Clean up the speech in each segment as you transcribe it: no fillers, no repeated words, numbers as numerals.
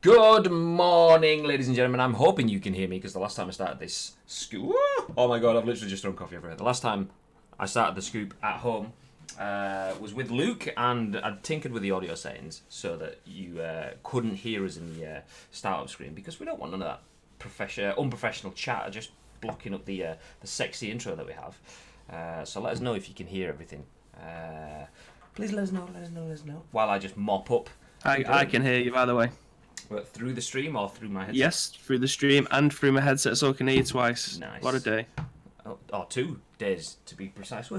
Good morning, ladies and gentlemen. I'm hoping you can hear me because the last time I started this scoop... Oh my god, I've literally just thrown coffee everywhere. The last time I started the scoop at home was with Luke, and I'd tinkered with the audio settings so that you couldn't hear us in the startup screen because we don't want none of that unprofessional chatter just blocking up the sexy intro that we have. So let us know if you can hear everything. Please let us know. While I just mop up. I can hear you, by the way. But through the stream or through my headset? Yes, through the stream and through my headset, so I can hear you twice. Nice. What a day. Oh, 2 days, to be precise.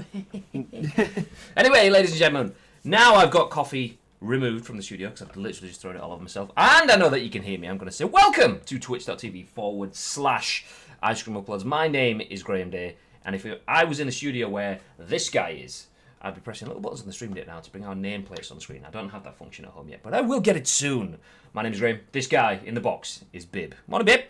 Anyway, ladies and gentlemen, now I've got coffee removed from the studio because I've literally just thrown it all over myself. And I know that you can hear me. I'm going to say welcome to twitch.tv/Ice Cream Uploads. My name is Graham Day, and if I was in a studio where this guy is, I'd be pressing little buttons on the stream deck now to bring our nameplates on screen. I don't have that function at home yet, but I will get it soon. My name's Graham. This guy in the box is Bib. Morning, Bib.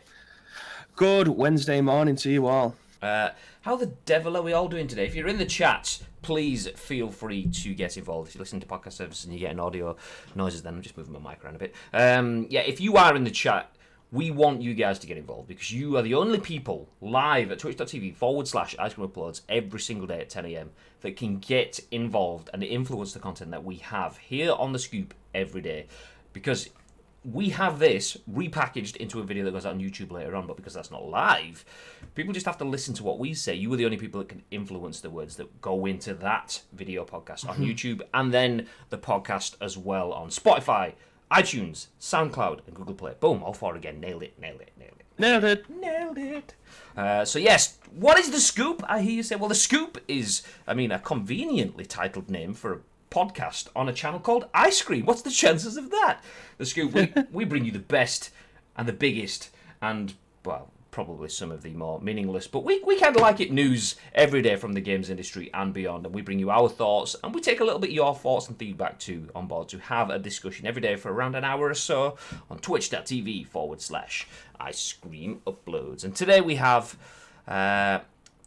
Good Wednesday morning to you all. How the devil are we all doing today? If you're in the chat, please feel free to get involved. If you're listening to podcast services and you're getting audio noises, then I'm just moving my mic around a bit. If you are in the chat, we want you guys to get involved because you are the only people live at twitch.tv/Ice Cream Uploads every single day at 10 a.m. that can get involved and influence the content that we have here on the Scoop every day. Because we have this repackaged into a video that goes out on YouTube later on, but because that's not live, people just have to listen to what we say. You are the only people that can influence the words that go into that video podcast on YouTube, and then the podcast as well on Spotify, iTunes, SoundCloud, and Google Play. Boom, all 4 again. Nailed it. Nailed it. So yes, what is the Scoop? I hear you say. Well, the Scoop is, a conveniently titled name for a podcast on a channel called Ice Cream. What's the chances of that? The Scoop, we bring you the best and the biggest and, well, probably some of the more meaningless, but we kind of like it news every day from the games industry and beyond, and we bring you our thoughts, and we take a little bit of your thoughts and feedback too on board to have a discussion every day for around an hour or so on twitch.tv/Ice Cream Uploads. And today we have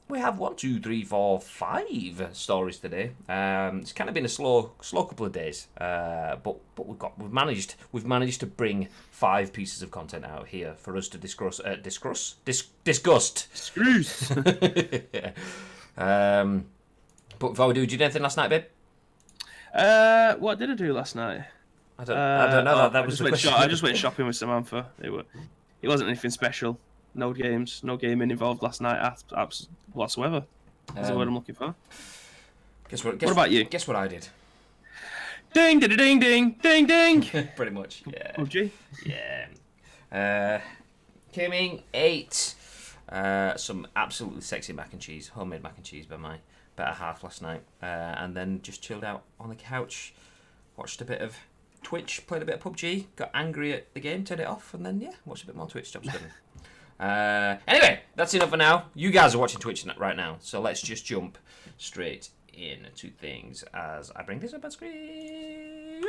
1, 2, 3, 4, 5 stories today. It's kind of been a slow couple of days, but we've managed to bring 5 pieces of content out here for us to discuss. Screws. But before we do you do anything last night, babe? What did I do last night? I don't know. That was the question. I just went shopping with Samantha. It wasn't anything special. No games, no gaming involved last night whatsoever. That's the word I'm looking for. What about you? Guess what I did? Ding, ding, ding, ding, ding, ding. Pretty much, yeah. PUBG? Yeah. Came in, ate some absolutely sexy mac and cheese, homemade mac and cheese by my better half last night, and then just chilled out on the couch, watched a bit of Twitch, played a bit of PUBG, got angry at the game, turned it off, and then, watched a bit more Twitch, job's done. Anyway, that's enough for now. You guys are watching Twitch right now, so let's just jump straight into things as I bring this up on screen.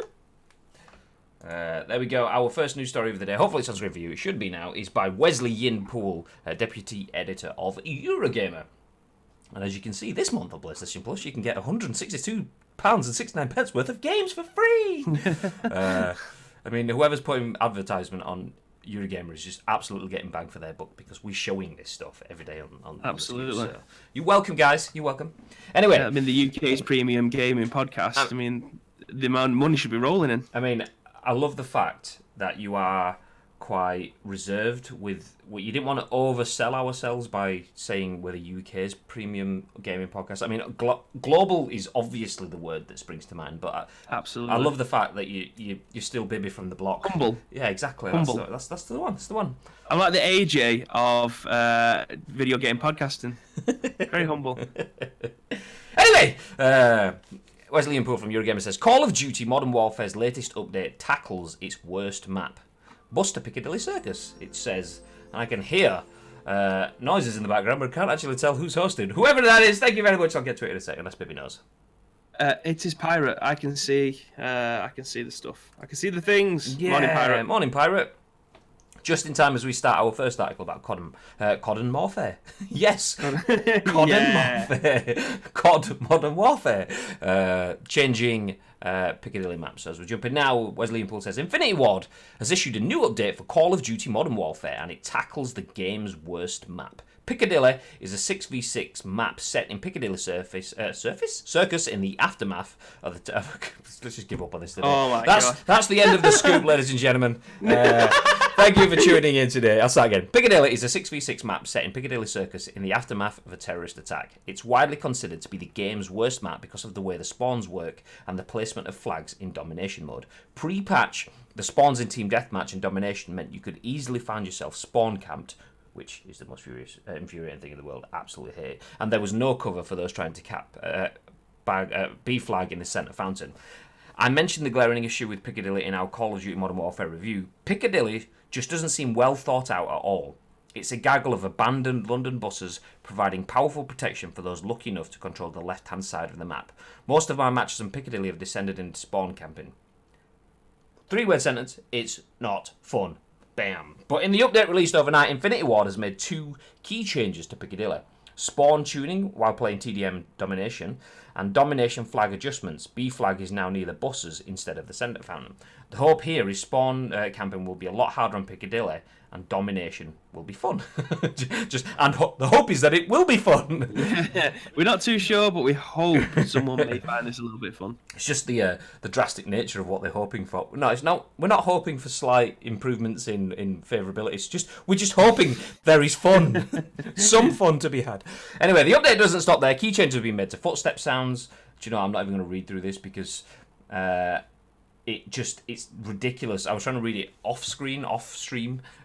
There we go. Our first news story of the day, hopefully it's on screen for you, it should be now, is by Wesley Yin-Poole, Deputy Editor of Eurogamer. And as you can see, this month on PlayStation Plus, you can get £162.69 worth of games for free! Whoever's putting advertisement on Eurogamer is just absolutely getting bang for their buck because we're showing this stuff every day on absolutely. So you're welcome, guys. You're welcome. Anyway, the UK's premium gaming podcast. The amount of money should be rolling in. I love the fact that you are quite reserved with. You didn't want to oversell ourselves by saying we're the UK's premium gaming podcast. Global is obviously the word that springs to mind, but absolutely, I love the fact that you're still Bibby from the block. Humble. Yeah, exactly. Humble. That's the one. That's the one. I'm like the AJ of video game podcasting. Very humble. Anyway, Wesley Yin-Poole from Eurogamer says, Call of Duty Modern Warfare's latest update tackles its worst map. Buster Piccadilly Circus, it says. And I can hear noises in the background, but I can't actually tell who's hosting. Whoever that is, thank you very much. I'll get to it in a second. That's Bibby knows. It is Pirate. I can see the stuff. I can see the things. Yeah, Morning, Pirate. Morning, Pirate. just in time as we start our first article about Codden Warfare. Yes, Codden Warfare. COD Modern Warfare. Changing Piccadilly maps. So as we jump in now, Wesley Yin-Poole says, Infinity Ward has issued a new update for Call of Duty Modern Warfare, and it tackles the game's worst map. Piccadilly is a 6v6 map set in Piccadilly Circus in the aftermath of the... let's just give up on this today. Oh my God. That's the end of the scoop, ladies and gentlemen. Thank you for tuning in today. I'll start again. Piccadilly is a 6v6 map set in Piccadilly Circus in the aftermath of a terrorist attack. It's widely considered to be the game's worst map because of the way the spawns work and the placement of flags in domination mode. Pre-patch, the spawns in Team Deathmatch and Domination meant you could easily find yourself spawn camped, which is the most infuriating thing in the world. Absolutely hate it. And there was no cover for those trying to cap B flag in the centre fountain. I mentioned the glaring issue with Piccadilly in our Call of Duty Modern Warfare review. Piccadilly just doesn't seem well thought out at all. It's a gaggle of abandoned London buses providing powerful protection for those lucky enough to control the left-hand side of the map. Most of my matches on Piccadilly have descended into spawn camping. 3-word sentence, it's not fun. Bam. But in the update released overnight, Infinity Ward has made 2 key changes to Piccadilly. Spawn tuning while playing TDM Domination, and Domination flag adjustments. B flag is now near the buses instead of the centre fountain. The hope here is spawn camping will be a lot harder on Piccadilly, and Domination will be fun. The hope is that it will be fun. We're not too sure, but we hope someone may find this a little bit fun. It's just the drastic nature of what they're hoping for. No, it's not. We're not hoping for slight improvements in favourability. We're just hoping there is fun, some fun to be had. Anyway, the update doesn't stop there. Key changes have been made to footstep sounds. Do you know? I'm not even going to read through this because it's ridiculous. I was trying to read it off stream,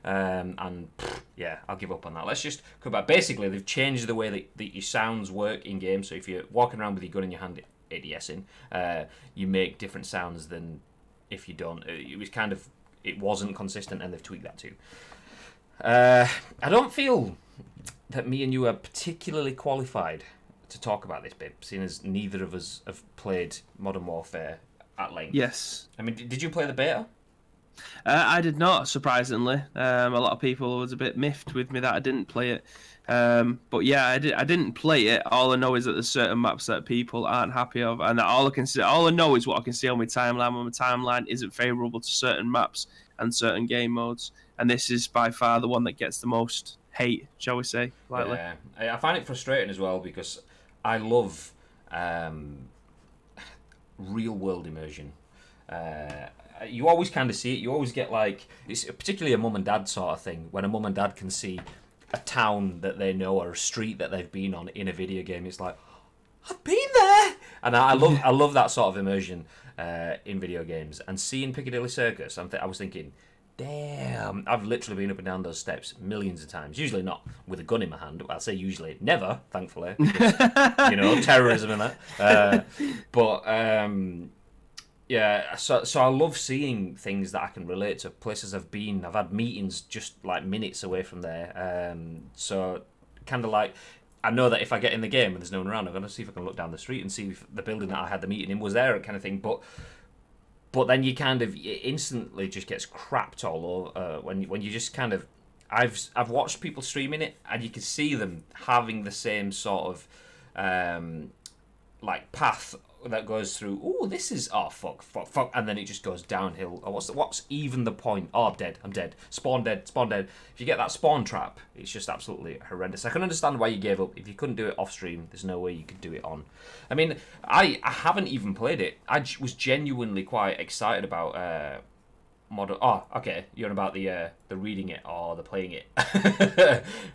and yeah, I'll give up on that. Let's just come back. Basically, they've changed the way that your sounds work in game. So if you're walking around with your gun in your hand, ADSing, you make different sounds than if you don't. It wasn't consistent, and they've tweaked that too. I don't feel that me and you are particularly qualified to talk about this, babe, seeing as neither of us have played Modern Warfare at length. Yes. I mean, did you play the beta? I did not, surprisingly. A lot of people was a bit miffed with me that I didn't play it. But yeah, I didn't play it. All I know is that there's certain maps that people aren't happy of, and all I know is what I can see on my timeline. When my timeline isn't favourable to certain maps and certain game modes, and this is by far the one that gets the most hate, shall we say? Lightly. Yeah, I find it frustrating as well because I love real world immersion. You always kind of see it. You always get it's particularly a mum and dad sort of thing when a mum and dad can see a town that they know or a street that they've been on in a video game. It's like, I've been there, and I love that sort of immersion in video games. And seeing Piccadilly Circus, I was thinking, damn, I've literally been up and down those steps millions of times. Usually not with a gun in my hand. I'll say usually, never, thankfully. Because, terrorism and that. Yeah, so I love seeing things that I can relate to, places I've been. I've had meetings just minutes away from there. So kind of I know that if I get in the game and there's no one around, I'm going to see if I can look down the street and see if the building that I had the meeting in was there, kind of thing. But then you it instantly just gets crapped all over when you just kind of... I've watched people streaming it, and you can see them having the same sort of path that goes through. Oh, this is fuck, and then it just goes downhill. Oh, what's even the point? Oh, I'm dead. Spawn dead. If you get that spawn trap, it's just absolutely horrendous. I can understand why you gave up. If you couldn't do it off stream, there's no way you could do it on. I mean, I haven't even played it. I was genuinely quite excited about model. Oh, okay, you're on about the reading it or the playing it.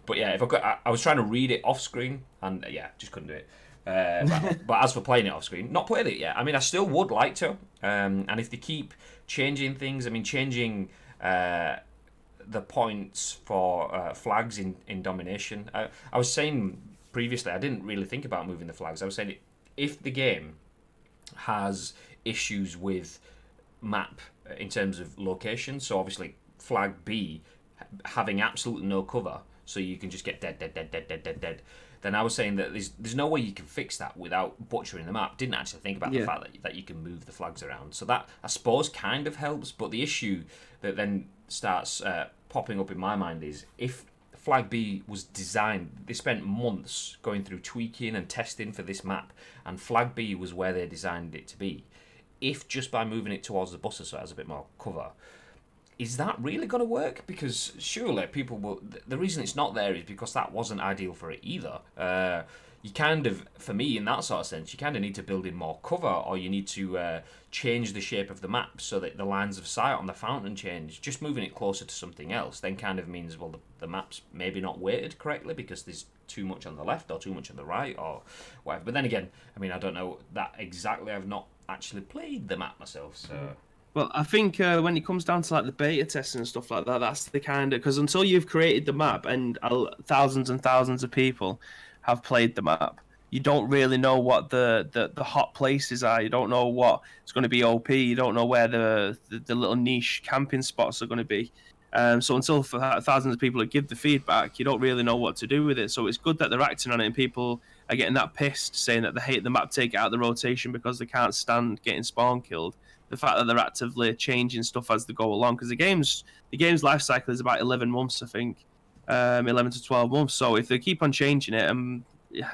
But yeah, I was trying to read it off screen, and yeah, just couldn't do it. But as for playing it off screen, not played it yet. I mean, I still would like to. And if they keep changing things, I mean, changing the points for flags in Domination. I was saying previously, I didn't really think about moving the flags. I was saying if the game has issues with map in terms of location, so obviously flag B having absolutely no cover, so you can just get dead. Then I was saying that there's no way you can fix that without butchering the map. Didn't actually think about the fact that you can move the flags around. So that, I suppose, kind of helps. But the issue that then starts popping up in my mind is if Flag B was designed, they spent months going through tweaking and testing for this map, and Flag B was where they designed it to be. If just by moving it towards the buses so it has a bit more cover, is that really going to work? Because surely people will... The reason it's not there is because that wasn't ideal for it either. You kind of, for me, in that sort of sense, you kind of need to build in more cover, or you need to change the shape of the map so that the lines of sight on the fountain change. Just moving it closer to something else then kind of means, well, the map's maybe not weighted correctly because there's too much on the left or too much on the right or whatever. But then again, I mean, I don't know that exactly. I've not actually played the map myself, so... Well, I think when it comes down to like the beta testing and stuff like that, that's the kind of... Because until you've created the map and thousands and thousands of people have played the map, you don't really know what the hot places are. You don't know what it's going to be OP. You don't know where the little niche camping spots are going to be. So until thousands of people give the feedback, you don't really know what to do with it. So it's good that they're acting on it, and people are getting that pissed, saying that they hate the map, take it out of the rotation because they can't stand getting spawn killed. The fact that they're actively changing stuff as they go along, because the game's life cycle is about 11 months, I think. 11 to 12 months. So if they keep on changing it,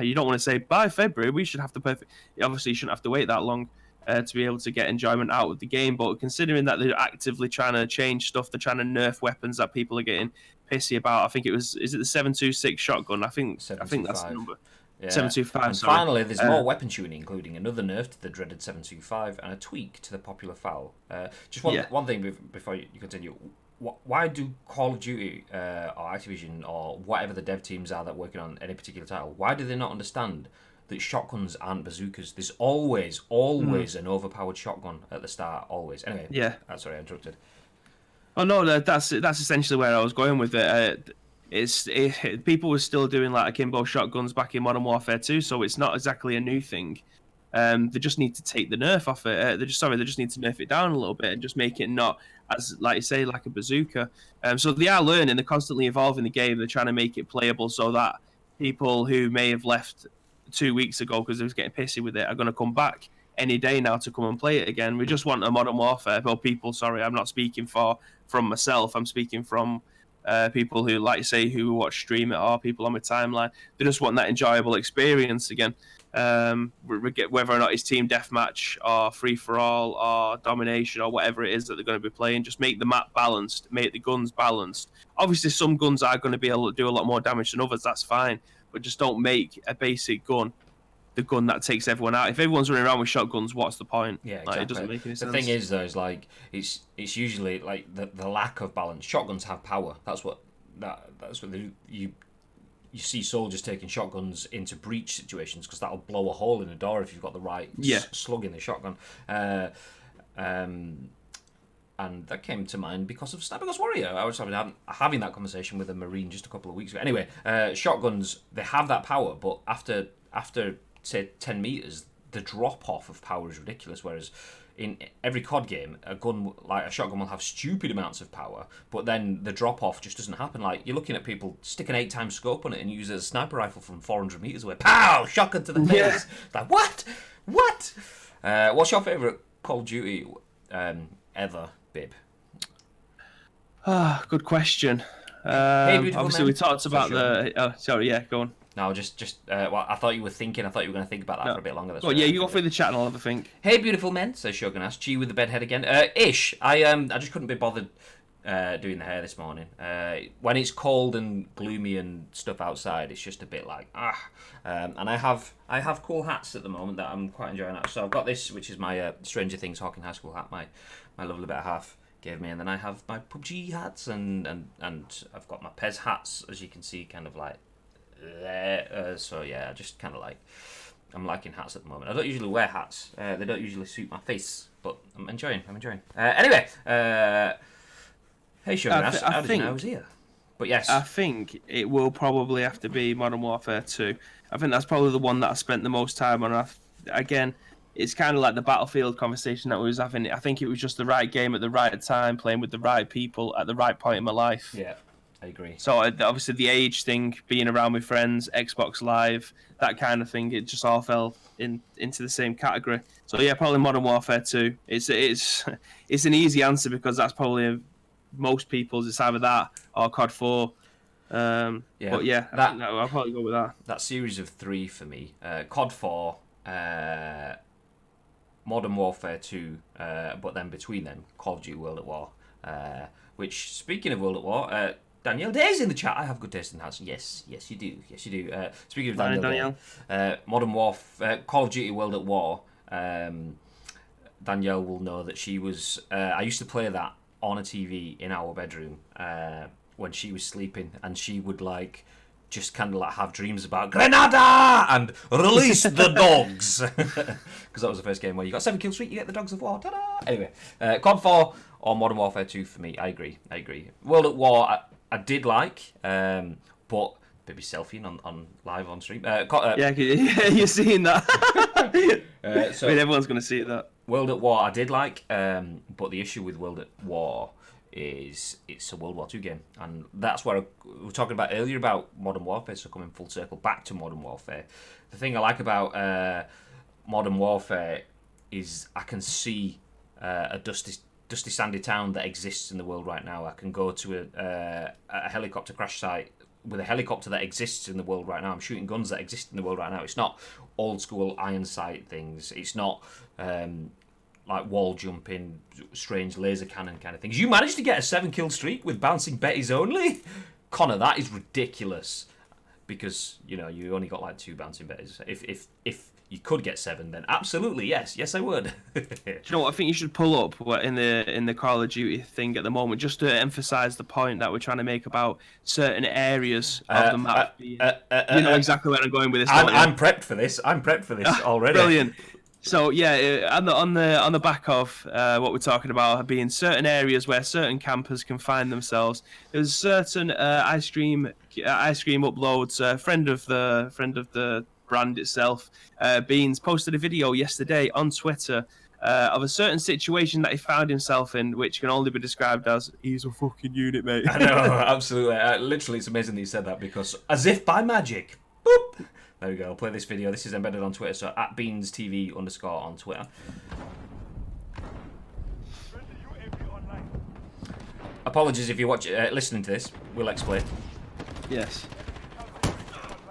you don't want to say by February we should have the perfect. Obviously, you shouldn't have to wait that long to be able to get enjoyment out of the game. But considering that they're actively trying to change stuff, they're trying to nerf weapons that people are getting pissy about. I think is it the 7.26 shotgun? I think that's the number. Yeah. 7.25. And finally, there's more weapon tuning, including another nerf to the dreaded 7.25 and a tweak to the popular foul. Just one thing before you continue. Why do Call of Duty or Activision or whatever the dev teams are that are working on any particular title, why do they not understand that shotguns aren't bazookas? There's always an overpowered shotgun at the start, always. Anyway, yeah. Sorry, I interrupted. Oh no, that's essentially where I was going with it. People were still doing like akimbo shotguns back in Modern Warfare 2, so it's not exactly a new thing. They just need to take the nerf off it. They just need to nerf it down a little bit and just make it not as, like you say, like a bazooka. So they are learning. They're constantly evolving the game. They're trying to make it playable so that people who may have left 2 weeks ago because they was getting pissy with it are going to come back any day now to come and play it again. We just want a Modern Warfare. Well, people, sorry, I'm not speaking from myself. I'm speaking from people who, like you say, who watch stream it or people on my timeline. They just want that enjoyable experience again. Whether or not it's team deathmatch or free for all or domination or whatever it is that they're going to be playing, just make the map balanced, make the guns balanced. Obviously, some guns are going to be able to do a lot more damage than others. That's fine, but just don't make a basic gun the gun that takes everyone out. If everyone's running around with shotguns, what's the point? Yeah, exactly. Like, it doesn't make any sense. The thing is, though, is like it's usually like the lack of balance. Shotguns have power. That's what you see soldiers taking shotguns into breach situations because that'll blow a hole in a door if you've got the right slug in the shotgun. And that came to mind because of Sniper Ghost Warrior. I was having that conversation with a Marine just a couple of weeks ago. Anyway, shotguns, they have that power, but after say 10 meters, the drop off of power is ridiculous. Whereas in every COD game, a gun like a shotgun will have stupid amounts of power, but then the drop off just doesn't happen. Like you're looking at people stick an 8-time scope on it and use a sniper rifle from 400 meters away. Pow! Shotgun to the face. Yeah. Like what? What's your favorite Call of Duty ever, Bib? Good question. Hey, obviously, we talked about the. Oh, sorry. Yeah, go on. No, well, I thought you were thinking. I thought you were going to think about that for a bit longer. Well, yeah, you go through the chat and I'll have a think. Hey, beautiful men, says Shogun Ass. G with the bedhead again. Ish. I just couldn't be bothered doing the hair this morning. When it's cold and gloomy and stuff outside, it's just a bit like and I have cool hats at the moment that I'm quite enjoying. So I've got this, which is my Stranger Things Hawking High School hat. My lovely better half gave me, and then I have my PUBG hats and I've got my Pez hats, as you can see, kind of like there. So yeah, I just kind of like, I'm liking hats at the moment. I don't usually wear hats. They don't usually suit my face, but I'm enjoying. Anyway, hey Sugar, how did you know I was here? But yes, I think it will probably have to be Modern Warfare 2. I think that's probably the one that I spent the most time on. Again, it's kind of like the Battlefield conversation that we was having. I think it was just the right game at the right time, playing with the right people at the right point in my life. Yeah, I agree. So obviously the age thing, being around with friends, Xbox Live, that kind of thing, it just all fell into the same category. So yeah, probably Modern Warfare 2. It's an easy answer because that's probably most people's, it's either that or COD 4. But yeah, I think I'll probably go with that. That series of 3 for me: COD 4, Modern Warfare 2, but then between them, Call of Duty World at War. Which, speaking of World at War, Danielle Day's in the chat. I have good taste in the house. Yes, you do. Speaking of Danielle Day, Modern Warfare, Call of Duty World at War. Danielle will know that she was. I used to play that on a TV in our bedroom when she was sleeping, and she would just kind of have dreams about Grenada and release the dogs, because that was the first game where you got 7 kill streak, you get the dogs of war. Ta-da! Anyway, COD 4 or Modern Warfare 2 for me. I agree. World at War I did like, but maybe selfieing on live on stream. You're seeing that. So everyone's going to see that. World at War I did like, but the issue with World at War is it's a World War II game, and that's where we were talking about earlier about Modern Warfare, so coming full circle back to Modern Warfare. The thing I like about Modern Warfare is I can see a dusty sandy town that exists in the world right now. I can go to a helicopter crash site with a helicopter that exists in the world right now. I'm shooting guns that exist in the world right now. It's not old school iron sight things. It's not wall jumping, strange laser cannon kind of things. You managed to get a 7 kill streak with bouncing Bettys only? Connor, that is ridiculous. Because, you only got 2 bouncing Bettys. If you could get 7, then absolutely, yes, I would. Do you know what I think you should pull up in the Call of Duty thing at the moment, just to emphasise the point that we're trying to make about certain areas of the map. You know exactly where I'm going with this. I'm prepped for this. Already. Brilliant. So yeah, on the back of what we're talking about being certain areas where certain campers can find themselves, there's certain ice cream uploads. Friend of the brand itself, Beans, posted a video yesterday on Twitter of a certain situation that he found himself in, which can only be described as he's a fucking unit, mate. I know, absolutely. Literally, it's amazing that you said that, because as if by magic, boop. There we go. I'll play this video. This is embedded on Twitter, so @BeansTV_ on Twitter. Apologies if you're listening to this. We'll explain. Yes.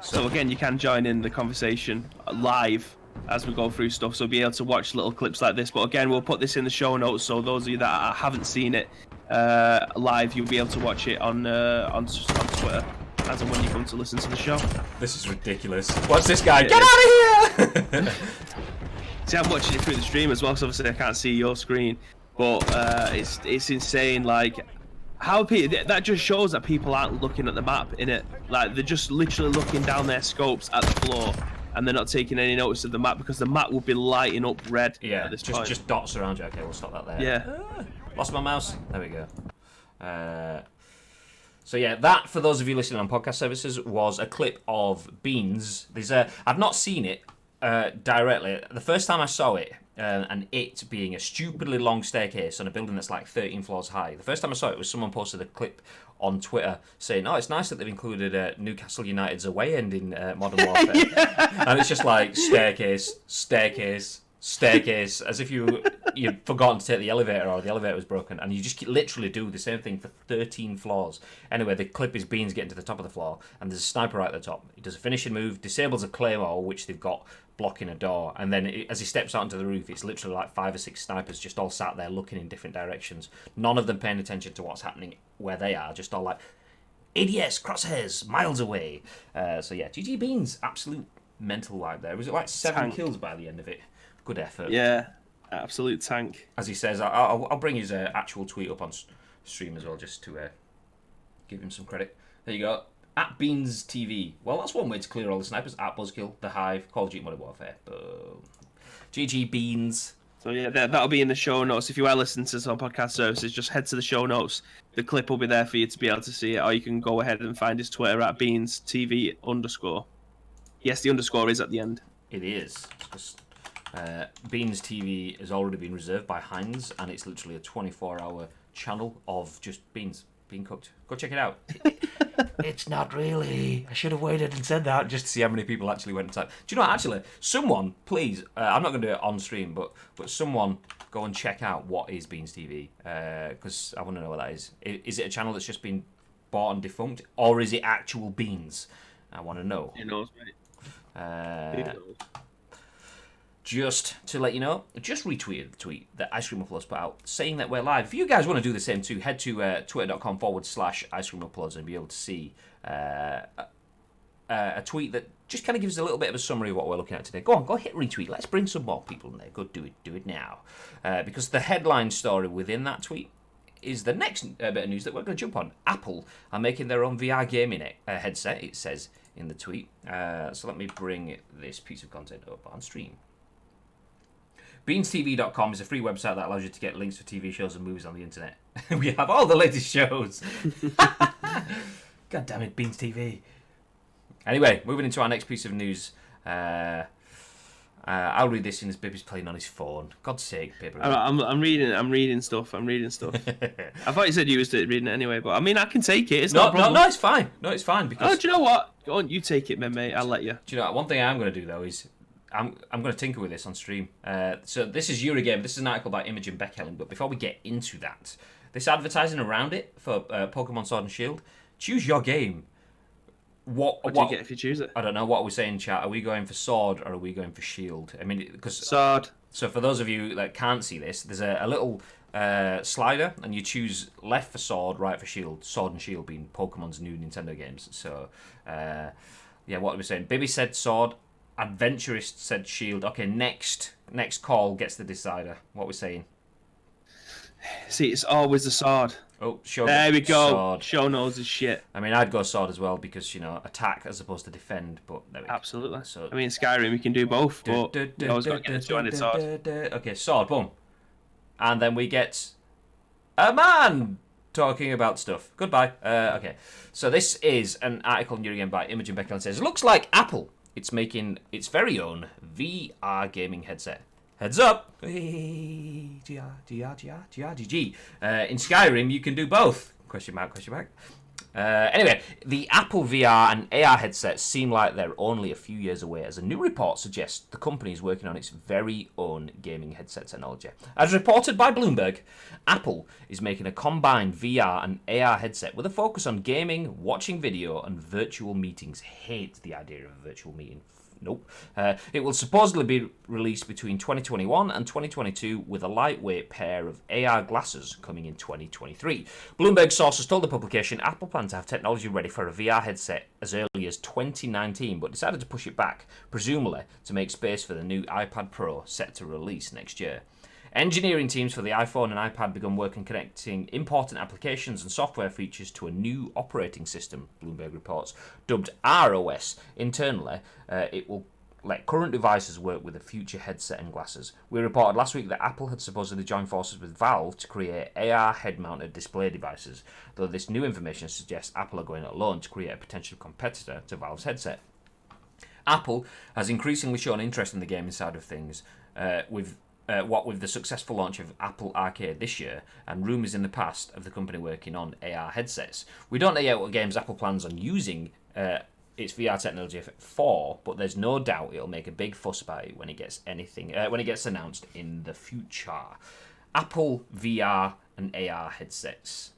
So again, you can join in the conversation live as we go through stuff, so be able to watch little clips like this. But again, we'll put this in the show notes, so those of you that haven't seen it live, you'll be able to watch it on Twitter as and when you come to listen to the show. This is ridiculous. What's this guy? Get out of here! See, I'm watching it through the stream as well, so obviously I can't see your screen. But it's insane, how that just shows that people aren't looking at the map, innit? They're just literally looking down their scopes at the floor, and they're not taking any notice of the map, because the map will be lighting up red at this point. Just dots around you. Okay, we'll stop that there. Yeah. Lost my mouse. There we go. So yeah, that, for those of you listening on podcast services, was a clip of Beans. I've not seen it directly. The first time I saw it, and it being a stupidly long staircase on a building that's 13 floors high. The first time I saw it was someone posted a clip on Twitter saying, "Oh, it's nice that they've included Newcastle United's away end in Modern Warfare." Yeah. And it's just staircase, as if you'd forgotten to take the elevator, or the elevator was broken, and you just literally do the same thing for 13 floors. Anyway, the clip is Beans getting to the top of the floor, and there's a sniper right at the top. He does a finishing move, disables a claymore, which they've got blocking a door, and then as he steps out onto the roof, it's literally 5 or 6 snipers just all sat there looking in different directions, none of them paying attention to what's happening where they are, just all ADS, crosshairs, miles away. So yeah, GG Beans, absolute mental vibe there. Was it 7 kills by the end of it? Good effort. Yeah, absolute tank. As he says, I'll bring his actual tweet up on stream as well, just to give him some credit. There you go. @BeansTV. Well, that's one way to clear all the snipers. @Buzzkill, The Hive, Call of Duty Modern Warfare. Boom. GG Beans. So yeah, that'll be in the show notes. If you are listening to some podcast services, just head to the show notes. The clip will be there for you to be able to see it, or you can go ahead and find his Twitter @BeansTV_. Yes, the underscore is at the end. It is. Because Beans TV has already been reserved by Heinz, and it's literally a 24-hour channel of just beans being cooked. Go check it out. It's not really. I should have waited and said that just to see how many people actually went and typed. Do you know what, actually, someone, please, I'm not going to do it on stream, but someone go and check out what is Beans TV, because I want to know what that is. Is it a channel that's just been bought and defunct, or is it actual Beans? I want to know. Who knows, mate? Who knows? Just to let you know, just retweeted the tweet that Ice Cream Uploads put out saying that we're live. If you guys want to do the same too, head to twitter.com/Ice Cream Uploads and be able to see a tweet that just kind of gives a little bit of a summary of what we're looking at today. Go on, go hit retweet. Let's bring some more people in there. Go do it now. Because the headline story within that tweet is the next bit of news that we're going to jump on. Apple are making their own VR gaming headset, it says in the tweet. So let me bring this piece of content up on stream. BeansTV.com is a free website that allows you to get links for TV shows and movies on the internet. We have all the latest shows. God damn it, Beans TV. Anyway, moving into our next piece of news. I'll read this in as Bibby's playing on his phone. God's sake, Bibby. I'm reading stuff. I thought you said you was reading it anyway, but I mean, I can take it. It's no, not a problem. No, it's fine. No, it's fine because. Oh, do you know what? Go on, you take it, mate. I'll let you. Do you know what? One thing I'm going to do though is I'm going to tinker with this on stream. So this is Eurogame. This is an article by Imogen Beckhelling. But before we get into that, this advertising around it for Pokemon Sword and Shield. Choose your game. What do you get if you choose it? I don't know. What are we saying, chat? Are we going for Sword or are we going for Shield? I mean, because Sword. So for those of you that can't see this, there's a little slider, and you choose left for Sword, right for Shield. Sword and Shield being Pokemon's new Nintendo games. So yeah, what are we saying? Bibby said Sword. Adventurist said Shield. Okay, next call gets the decider. What are we saying? See, it's always the Sword. Oh, show. There we go. Sword. Show knows his shit. I mean, I'd go Sword as well because, you know, attack as opposed to defend. But there we go. Absolutely. So, I mean, Skyrim, you can do both, but you always got to get a two-handed sword. Okay, Sword, boom. And then we get a man talking about stuff. Goodbye. Okay, so this is an article in Eurogame by Imogen Beckhelling. Says, looks like Apple, it's making its very own VR gaming headset. Heads up! In Skyrim, you can do both. Question mark, question mark. Anyway, the Apple VR and AR headsets seem like they're only a few years away, as a new report suggests the company is working on its very own gaming headset technology. As reported by Bloomberg, Apple is making a combined VR and AR headset with a focus on gaming, watching video, and virtual meetings. Hate the idea of a virtual meeting. Nope. It will supposedly be released between 2021 and 2022 with a lightweight pair of AR glasses coming in 2023. Bloomberg sources told the publication Apple planned to have technology ready for a VR headset as early as 2019, but decided to push it back, presumably to make space for the new iPad Pro set to release next year. Engineering teams for the iPhone and iPad began work on connecting important applications and software features to a new operating system, Bloomberg reports. Dubbed ROS internally, it will let current devices work with a future headset and glasses. We reported last week that Apple had supposedly joined forces with Valve to create AR head-mounted display devices, though this new information suggests Apple are going it alone to create a potential competitor to Valve's headset. Apple has increasingly shown interest in the gaming side of things, with the successful launch of Apple Arcade this year and rumours in the past of the company working on AR headsets. We don't know yet what games Apple plans on using its VR technology for, but there's no doubt it'll make a big fuss about it when it gets announced in the future. Apple VR and AR headsets.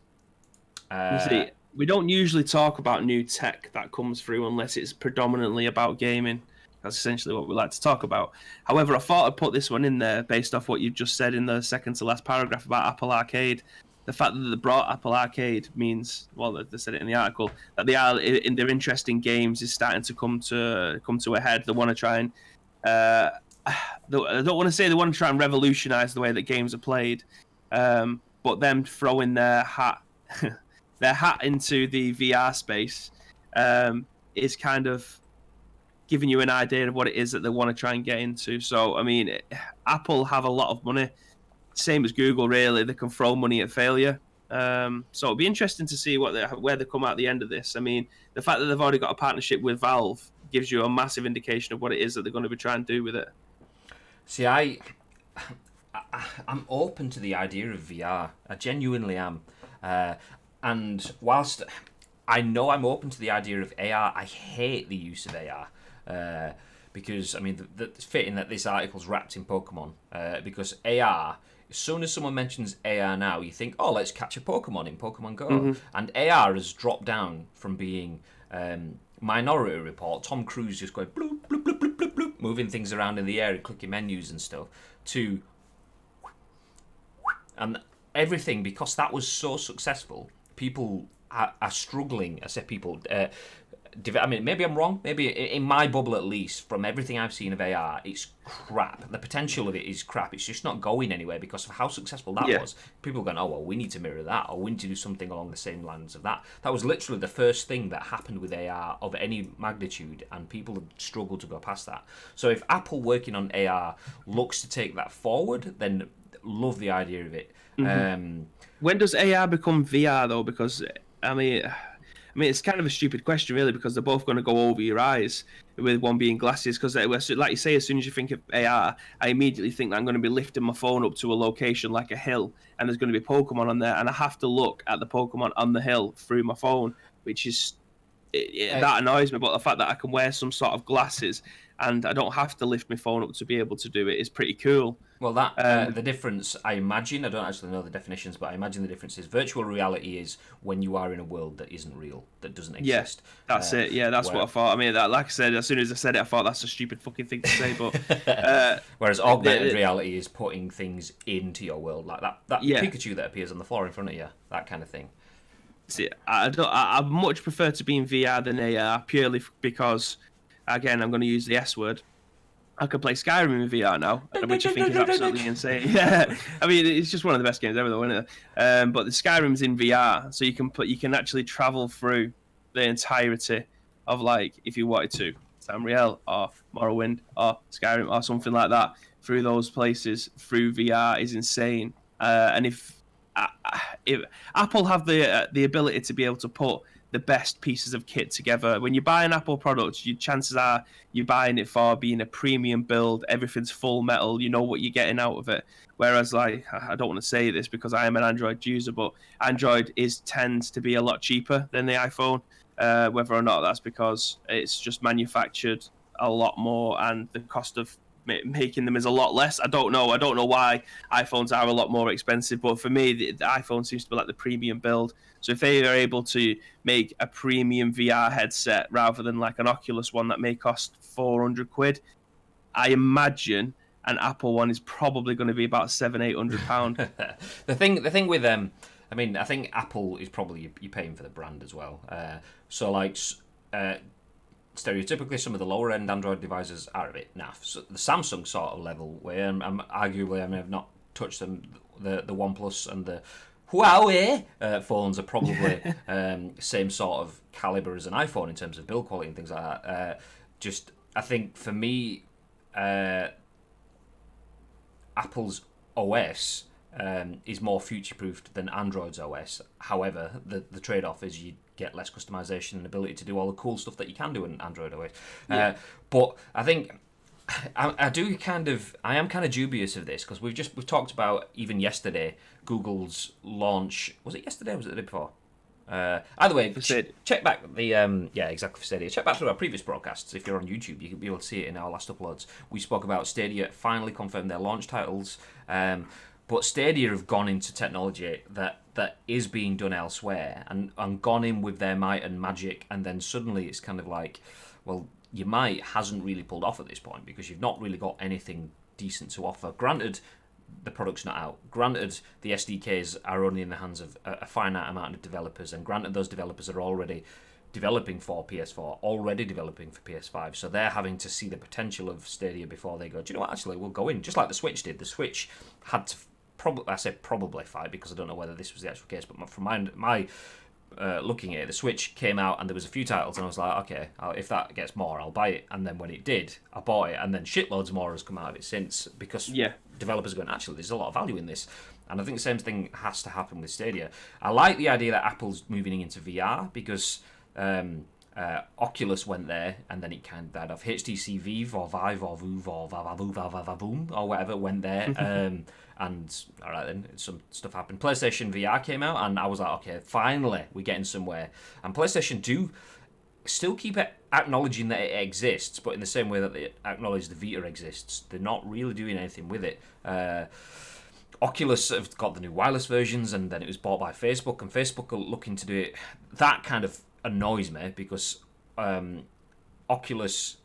You see, we don't usually talk about new tech that comes through unless it's predominantly about gaming. That's essentially what we like to talk about. However, I thought I'd put this one in there based off what you've just said in the second to last paragraph about Apple Arcade. The fact that they brought Apple Arcade means, well, they said it in the article, that they are in their interest in games is starting to come to a head. They want to try and I don't want to say they want to try and revolutionize the way that games are played, but them throwing their hat into the VR space is kind of giving you an idea of what it is that they want to try and get into. So, I mean, Apple have a lot of money, same as Google, really. They can throw money at failure. So it'll be interesting to see where they come out at the end of this. I mean, the fact that they've already got a partnership with Valve gives you a massive indication of what it is that they're going to be trying to do with it. See, I'm open to the idea of VR. I genuinely am. And whilst I know I'm open to the idea of AR, I hate the use of AR. Because, I mean, it's fitting that this article's wrapped in Pokemon, because AR as soon as someone mentions AR now, you think, oh, let's catch a Pokemon in Pokemon Go. And AR has dropped down from being Minority Report, Tom Cruise just going bloop, bloop, bloop, bloop, bloop, bloop, moving things around in the air and clicking menus and stuff, to... And everything, because that was so successful, people are struggling. I say people... I mean, maybe I'm wrong. Maybe in my bubble, at least, from everything I've seen of AR, it's crap. The potential of it is crap. It's just not going anywhere because of how successful that was. People are going, oh, well, we need to mirror that, or we need to do something along the same lines of that. That was literally the first thing that happened with AR of any magnitude, and people have struggled to go past that. So if Apple working on AR looks to take that forward, then love the idea of it. When does AR become VR, though? Because, I mean, it's kind of a stupid question, really, because they're both going to go over your eyes, with one being glasses. Because, like you say, as soon as you think of AR, I immediately think that I'm going to be lifting my phone up to a location like a hill, and there's going to be Pokemon on there, and I have to look at the Pokemon on the hill through my phone, which is... that annoys me. But the fact that I can wear some sort of glasses and I don't have to lift my phone up to be able to do it is pretty cool. Well, that the difference, I imagine, I don't actually know the definitions, but I imagine the difference is virtual reality is when you are in a world that isn't real, that doesn't exist. Yeah, that's it. Yeah, that's what I thought. I mean, that, like I said, as soon as I said it, I thought that's a stupid fucking thing to say. But whereas augmented reality is putting things into your world, like that Pikachu that appears on the floor in front of you, that kind of thing. See, I much prefer to be in VR than AR, purely because, again, I'm going to use the S word. I could play Skyrim in VR now, which I think is absolutely insane. Yeah, I mean, it's just one of the best games ever, though, isn't it? But the Skyrim's in VR, so you can actually travel through the entirety of, like, if you wanted to, Tamriel or Morrowind or Skyrim or something like that, through those places through VR is insane. And if Apple have the ability to be able to put the best pieces of kit together. When you buy an Apple product, chances are you're buying it for being a premium build. Everything's full metal. You know what you're getting out of it. Whereas, like, I don't want to say this because I am an Android user, but Android tends to be a lot cheaper than the iPhone. Whether or not that's because it's just manufactured a lot more and the cost of making them is a lot less. I don't know why iPhones are a lot more expensive, but for me, the iPhone seems to be like the premium build. So if they are able to make a premium VR headset rather than like an Oculus one that may cost 400 quid, I imagine an Apple one is probably going to be about £700-800. The thing with them, I mean, I think Apple is probably you're paying for the brand as well. So like. Stereotypically, some of the lower end Android devices are a bit naff. So the Samsung sort of level, where I'm arguably, I mean, I've not touched them. The OnePlus and the Huawei phones are probably same sort of caliber as an iPhone in terms of build quality and things like that. I think for me, Apple's OS is more future-proofed than Android's OS. However, the trade-off is you get less customization and ability to do all the cool stuff that you can do in Android OS. But I think I am kind of dubious of this because we've talked about even yesterday Google's launch. Was it yesterday or was it the day before? Either way, check back for Stadia. Check back through our previous broadcasts. If you're on YouTube, you can be able to see it in our last uploads. We spoke about Stadia finally confirmed their launch titles. But Stadia have gone into technology that is being done elsewhere and gone in with their might and magic, and then suddenly it's kind of like, well, your might hasn't really pulled off at this point because you've not really got anything decent to offer. Granted, the product's not out. Granted, the SDKs are only in the hands of a finite amount of developers, and granted, those developers are already developing for PS4, already developing for PS5, so they're having to see the potential of Stadia before they go, do you know what, actually, we'll go in, just like the Switch did. The Switch had to probably fight because I don't know whether this was the actual case, but from my looking at it, the Switch came out and there was a few titles and I was like, okay, if that gets more, I'll buy it. And then when it did, I bought it, and then shitloads more has come out of it since because developers are going, actually, there's a lot of value in this. And I think the same thing has to happen with Stadia. I like the idea that Apple's moving into VR because Oculus went there and then it kind of died off. HTC Vive or Vive or Vuve or Vavavoom or whatever went there. And all right, then some stuff happened. PlayStation VR came out, and I was like, okay, finally we're getting somewhere. And PlayStation do still keep acknowledging that it exists, but in the same way that they acknowledge the Vita exists, they're not really doing anything with it. Oculus have got the new wireless versions, and then it was bought by Facebook, and Facebook are looking to do it. That kind of annoys me because Oculus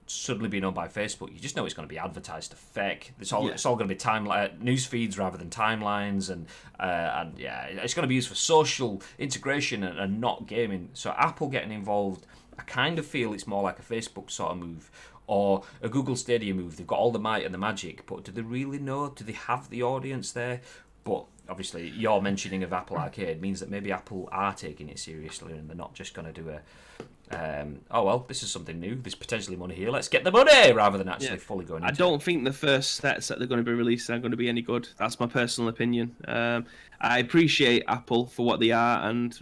suddenly being owned by Facebook, you just know it's going to be advertised to fake. It's all going to be news feeds rather than timelines, and yeah, it's going to be used for social integration and not gaming. So Apple getting involved, I kind of feel it's more like a Facebook sort of move or a Google Stadia move. They've got all the might and the magic, but do they really know? Do they have the audience there? But obviously, your mentioning of Apple Arcade means that maybe Apple are taking it seriously and they're not just going to do a oh well, this is something new, there's potentially money here, let's get the money, rather than actually fully going into I don't think the first sets that they're going to be releasing are going to be any good. That's my personal opinion. I appreciate Apple for what they are and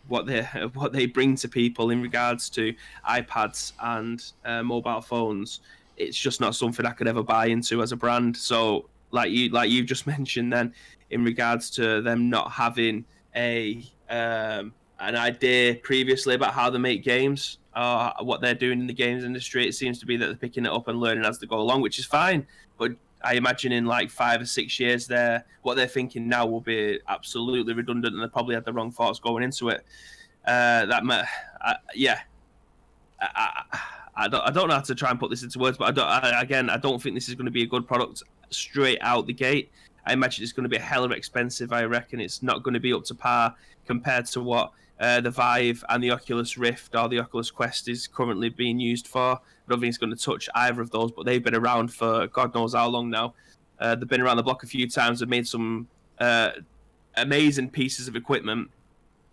what they bring to people in regards to iPads and mobile phones. It's just not something I could ever buy into as a brand. So like you just mentioned then, in regards to them not having an idea previously about how they make games, what they're doing in the games industry, it seems to be that they're picking it up and learning as they go along, which is fine. But I imagine in like 5 or 6 years, what they're thinking now will be absolutely redundant, and they probably had the wrong thoughts going into it. I don't know how to try and put this into words, but I don't think this is going to be a good product straight out the gate. I imagine it's going to be a hell of expensive. I reckon it's not going to be up to par compared to what the Vive and the Oculus Rift or the Oculus Quest is currently being used for. I don't think it's going to touch either of those, but they've been around for God knows how long now. They've been around the block a few times and made some amazing pieces of equipment.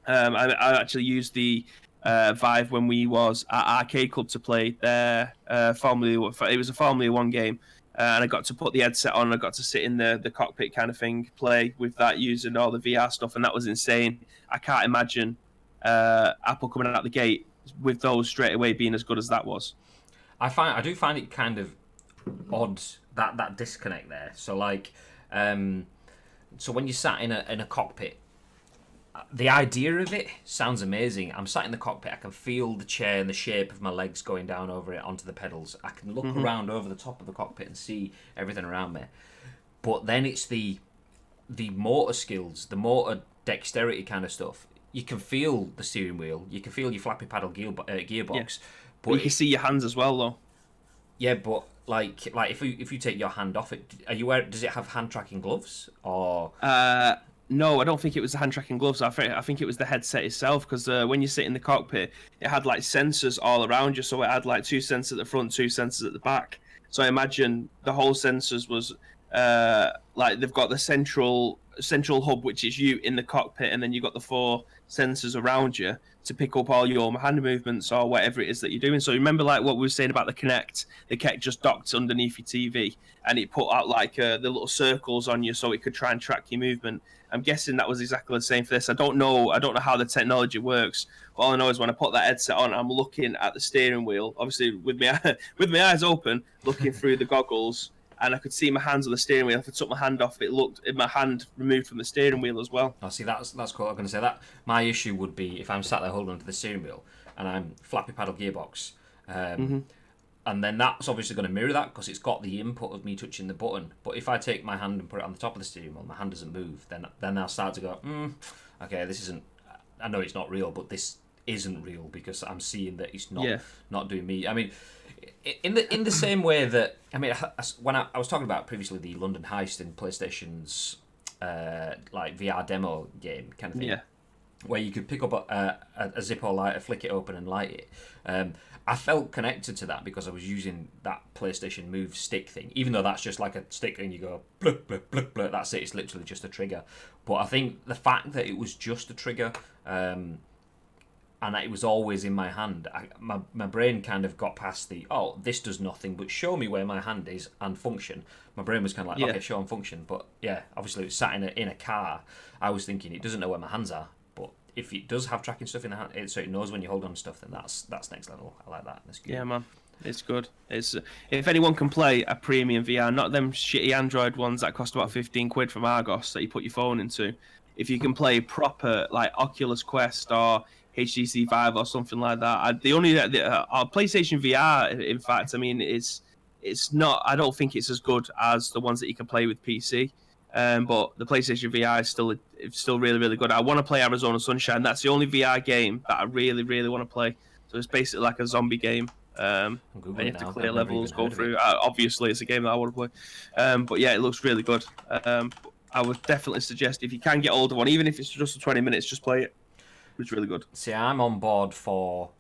I actually used the Vive when we was at Arcade Club to play their Formula. It was a Formula 1 game. And I got to put the headset on, and I got to sit in the cockpit kind of thing, play with that using all the VR stuff, and that was insane. I can't imagine Apple coming out the gate with those straight away being as good as that was. I do find it kind of odd, that disconnect there. So like, so when you sat in a cockpit, the idea of it sounds amazing. I'm sat in the cockpit, I can feel the chair and the shape of my legs going down over it onto the pedals. I can look around over the top of the cockpit and see everything around me. But then it's the motor skills, the motor dexterity kind of stuff. You can feel the steering wheel, you can feel your flappy paddle gearbox. Yeah. But you can see your hands as well, though. Yeah, but like if you take your hand off it, does it have hand tracking gloves or? No, I don't think it was the hand tracking gloves. I think it was the headset itself, because when you sit in the cockpit, it had like sensors all around you. So it had like 2 sensors at the front, 2 sensors at the back. So I imagine the whole sensors was like they've got the central hub, which is you in the cockpit, and then you've got the 4 sensors around you to pick up all your hand movements or whatever it is that you're doing. So remember like what we were saying about the Kinect just docked underneath your TV, and it put out like the little circles on you so it could try and track your movement. I'm guessing that was exactly the same for this. I don't know how the technology works. All I know is when I put that headset on, I'm looking at the steering wheel, obviously with my eyes open, looking through the goggles, and I could see my hands on the steering wheel. If I took my hand off, it looked my hand removed from the steering wheel as well. Oh, see, that's cool. I'm going to say that my issue would be if I'm sat there holding onto the steering wheel and I'm flappy paddle gearbox, and then that's obviously going to mirror that because it's got the input of me touching the button. But if I take my hand and put it on the top of the steering wheel, my hand doesn't move. Then I'll start to go, okay, this isn't. I know it's not real, but this isn't real because I'm seeing that it's not doing me. I mean, in the same way that when I was talking about previously the London Heist in PlayStation's like VR demo game kind of thing, where you could pick up a Zippo lighter, flick it open, and light it. I felt connected to that because I was using that PlayStation Move stick thing, even though that's just like a stick and you go bluk, bluk, bluk, bluk, that's it. It's literally just a trigger. But I think the fact that it was just a trigger, and that it was always in my hand, my brain kind of got past this does nothing but show me where my hand is and function. My brain was kind of like, okay, show and function. But yeah, obviously it was sat in a car. I was thinking it doesn't know where my hands are. But if it does have tracking stuff in the hand, so it knows when you hold on to stuff, then that's next level. I like that. That's good. Yeah, man. It's good. It's if anyone can play a premium VR, not them shitty Android ones that cost about £15 from Argos that you put your phone into. If you can play proper like Oculus Quest or HTC Vive or something like that, the PlayStation VR, in fact, I mean, it's it's not. I don't think it's as good as the ones that you can play with PC. But the PlayStation VR is still really, really good. I want to play Arizona Sunshine. That's the only VR game that I really, really want to play. So it's basically like a zombie game. And you have to clear levels, go through. Obviously, it's a game that I want to play. But yeah, it looks really good. I would definitely suggest if you can get hold of one, even if it's just for 20 minutes, just play it. It's really good. See, I'm on board for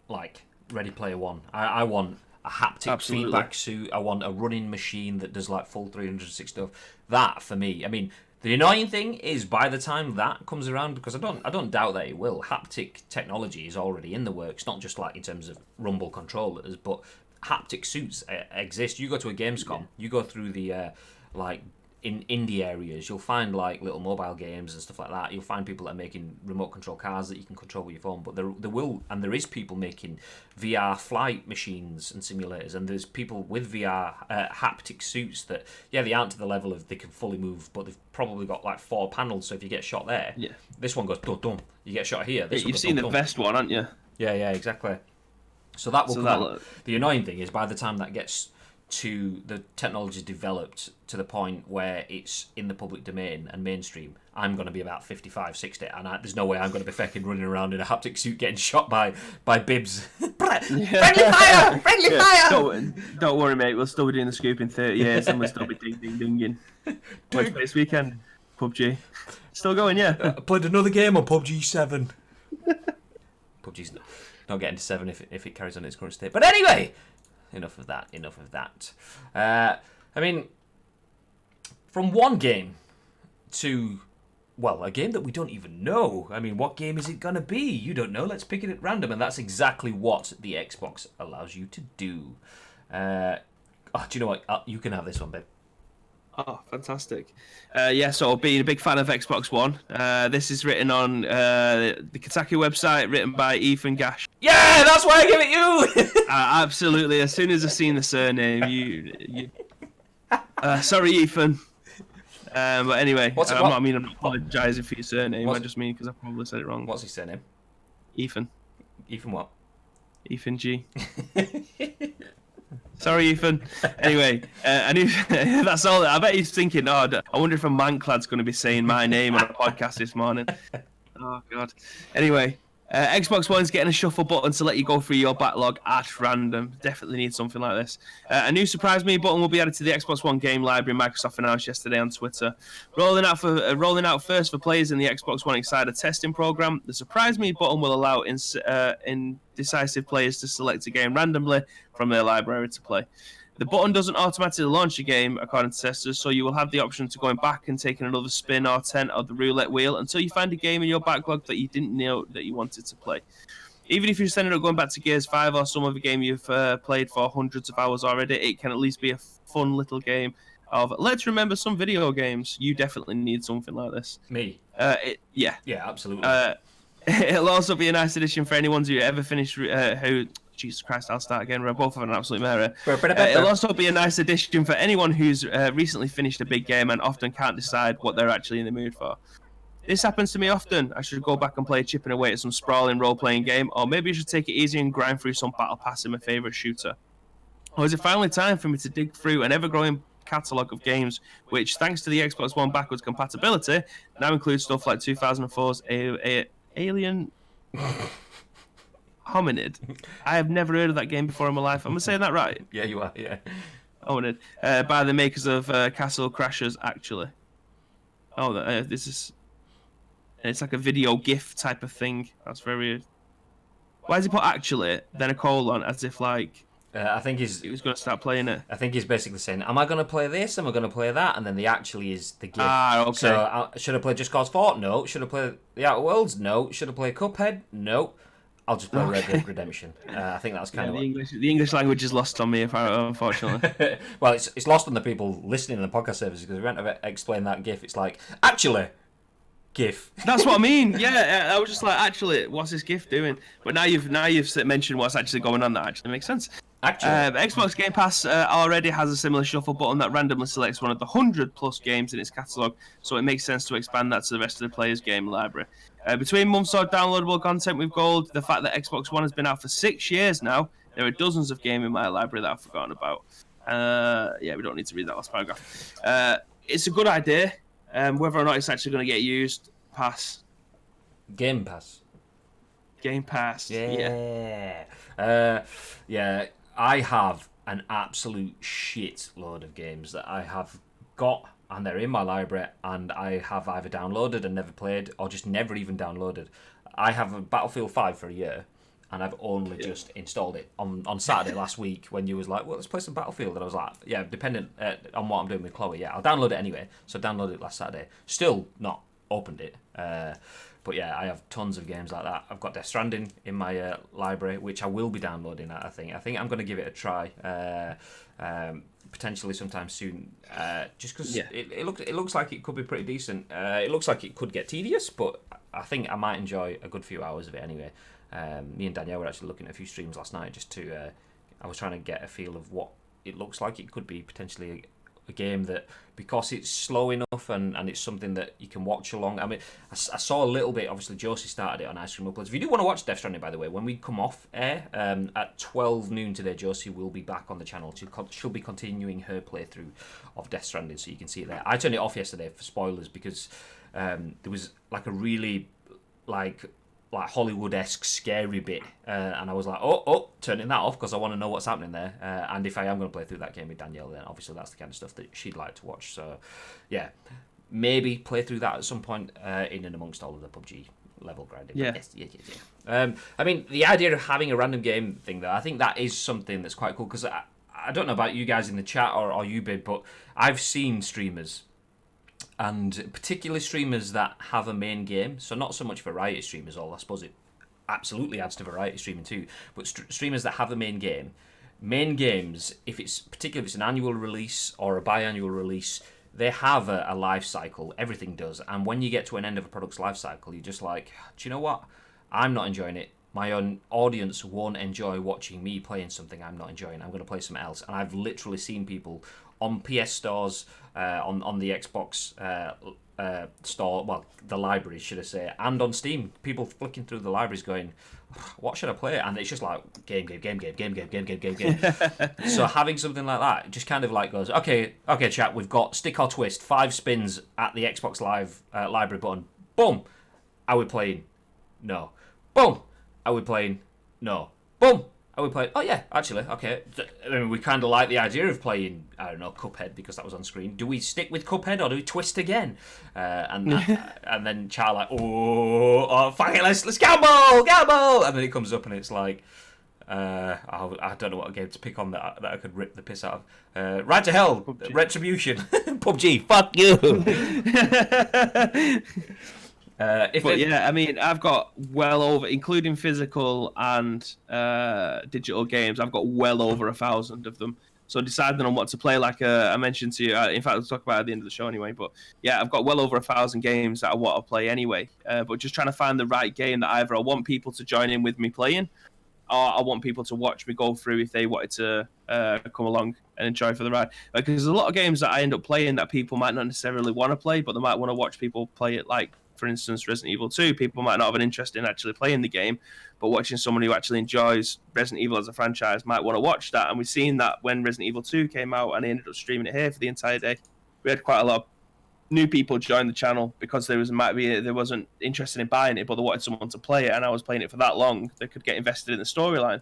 like Ready Player One. I want a haptic feedback suit. I want a running machine that does like full 360 stuff. That for me. I mean, the annoying thing is by the time that comes around, because I don't doubt that it will. Haptic technology is already in the works, not just like in terms of rumble controllers, but haptic suits exist. You go to a Gamescom, you go through the like in indie areas, you'll find like little mobile games and stuff like that. You'll find people that are making remote control cars that you can control with your phone. But there is people making VR flight machines and simulators, and there's people with VR haptic suits that they aren't to the level of they can fully move, but they've probably got like 4 panels. So if you get shot there, this one goes dum dum. You get shot here. This you've seen the vest one, haven't you? Yeah, exactly. So that will come out. The annoying thing is by the time that gets to the technology developed to the point where it's in the public domain and mainstream, I'm going to be about 55, 60, and there's no way I'm going to be fucking running around in a haptic suit getting shot by bibs. Friendly fire! Friendly fire! Don't worry, mate. We'll still be doing the scoop in 30 years, and we'll still be ding-ding-dinging. What's this weekend? PUBG. Still going, yeah. I played another game on PUBG 7. PUBG's not getting to 7 if it carries on its current state. But anyway... Enough of that. I mean, from one game to, well, a game that we don't even know. I mean, what game is it going to be? You don't know. Let's pick it at random. And that's exactly what the Xbox allows you to do. Do you know what? You can have this one, babe. Oh, fantastic. So being a big fan of Xbox One, this is written on the Kotaku website, written by Ethan Gach. Yeah, that's why I give it you! Absolutely. As soon as I seen the surname, you sorry, Ethan. But anyway, I'm not apologising for your surname. I just mean because I probably said it wrong. What's his surname? Ethan. Ethan what? Ethan G. Sorry, Ethan. Anyway, I knew that's all. I bet he's thinking, I wonder if a manclad's going to be saying my name on a podcast this morning. Oh, God. Anyway, Xbox One's getting a shuffle button to let you go through your backlog at random. Definitely need something like this. A new Surprise Me button will be added to the Xbox One game library, Microsoft announced yesterday on Twitter. Rolling out first for players in the Xbox One Insider testing program, the Surprise Me button will allow indecisive players to select a game randomly from their library to play. The button doesn't automatically launch a game, according to testers, so you will have the option to going back and taking another spin or 10 of the roulette wheel until you find a game in your backlog that you didn't know that you wanted to play. Even if you're ended up going back to Gears 5 or some other game you've played for hundreds of hours already, it can at least be a fun little game of, let's remember some video games. You definitely need something like this. Me? Yeah. Yeah, absolutely. It'll also be a nice addition for anyone who ever finished Jesus Christ, I'll start again. We're both of an absolute mare. It'll also be a nice addition for anyone who's recently finished a big game and often can't decide what they're actually in the mood for. This happens to me often. I should go back and play chipping away at some sprawling role-playing game, or maybe I should take it easy and grind through some battle pass in my favourite shooter. Or is it finally time for me to dig through an ever-growing catalogue of games, which, thanks to the Xbox One backwards compatibility, now includes stuff like 2004's Alien... Hominid. I have never heard of that game before in my life. Am I saying that right? Yeah, you are, yeah. Hominid. By the makers of Castle Crashers, actually. This is... It's like a video GIF type of thing. That's very... Why does he put actually, then a colon, as if like... I think he was going to start playing it. I think he's basically saying, am I going to play this? Am I going to play that? And then the actually is the GIF. Okay. So, should I play Just Cause 4? No. Should I play The Outer Worlds? No. Should I play Cuphead? No. I'll just play Red Dead Redemption. I think that's kind of the English language is lost on me, unfortunately. Well, it's lost on the people listening to the podcast services because we went to explain that GIF. It's like, actually, GIF. That's what I mean. Yeah, I was just like, actually, what's this GIF doing? But now you've mentioned what's actually going on. That actually makes sense. Actually, Xbox Game Pass already has a similar shuffle button that randomly selects one of the 100+ games in its catalogue, so it makes sense to expand that to the rest of the player's game library. Between months of downloadable content with Gold, the fact that Xbox One has been out for 6 years now, There are dozens of games in my library that I've forgotten about. Yeah, we don't need to read that last paragraph. It's a good idea. Whether or not it's actually going to get used, pass. Game Pass. Game Pass. Yeah. Yeah. I have an absolute shit load of games that I have got, and they're in my library, and I have either downloaded and never played, or just never even downloaded. I have a Battlefield 5 for a year, and I've only just installed it on Saturday last week when you was like, well, let's play some Battlefield. And I was like, yeah, dependent on what I'm doing with Chloe, yeah, I'll download it anyway. So I downloaded it last Saturday. Still not opened it. But yeah, I have tons of games like that. I've got Death Stranding in my library, which I will be downloading. I think I'm going to give it a try, potentially sometime soon. Just because it looks like it could be pretty decent. It looks like it could get tedious, but I think I might enjoy a good few hours of it anyway. Me and Danielle were actually looking at a few streams last night just to. I was trying to get a feel of what it looks like. It could be potentially a game that, because it's slow enough and it's something that you can watch along. I mean, I saw a little bit. Obviously, Josie started it on Ice Cream Uploads. If you do want to watch Death Stranding, by the way, when we come off air at 12 noon today, Josie will be back on the channel. She'll be continuing her playthrough of Death Stranding, so you can see it there. I turned it off yesterday for spoilers because there was like a really like Hollywood-esque scary bit, and I was like, turning that off because I want to know what's happening there. And if I am going to play through that game with Danielle, then obviously that's the kind of stuff that she'd like to watch. So, yeah, maybe play through that at some point in and amongst all of the PUBG level grinding. Yeah. Yeah. I mean, the idea of having a random game thing, though, I think that is something that's quite cool because I don't know about you guys in the chat or you, Bid, but I've seen streamers, and particularly streamers that have a main game, so not so much variety streamers, I suppose it absolutely adds to variety streaming too, but streamers that have a main games, particularly if it's an annual release or a biannual release, they have a life cycle, everything does, and when you get to an end of a product's life cycle, you're just like, do you know what, I'm not enjoying it, my own audience won't enjoy watching me playing something I'm not enjoying, I'm going to play something else. And I've literally seen people on PS stores, on the Xbox store, well, the libraries, should I say, and on Steam, people flicking through the libraries going, what should I play? And it's just like, game. So having something like that just kind of like goes, okay, chat, we've got stick or twist, 5 spins at the Xbox Live library button. Boom! Are we playing? No. Boom! Are we playing? No. Boom! Are we playing? Oh yeah, actually, okay. I mean, we kind of like the idea of playing, I don't know, Cuphead because that was on screen. Do we stick with Cuphead or do we twist again? And then Char like, fuck it, let's gamble! And then it comes up and it's like, I don't know what game to pick on that I could rip the piss out of. Right to hell, PUBG. Retribution, PUBG, fuck you. I mean, I've got well over, including physical and digital games, I've got well over 1,000 of them. So deciding on what to play, like I mentioned to you, in fact, we'll talk about it at the end of the show anyway. But yeah, I've got well over 1,000 games that I want to play anyway. But just trying to find the right game that either I want people to join in with me playing, or I want people to watch me go through if they wanted to come along and enjoy for the ride. Because there's a lot of games that I end up playing that people might not necessarily want to play, but they might want to watch people play it, like, for instance, Resident Evil 2, people might not have an interest in actually playing the game, but watching someone who actually enjoys Resident Evil as a franchise might want to watch that. And we've seen that when Resident Evil 2 came out and I ended up streaming it here for the entire day. We had quite a lot of new people join the channel because they wasn't interested in buying it, but they wanted someone to play it, and I was playing it for that long, they could get invested in the storyline.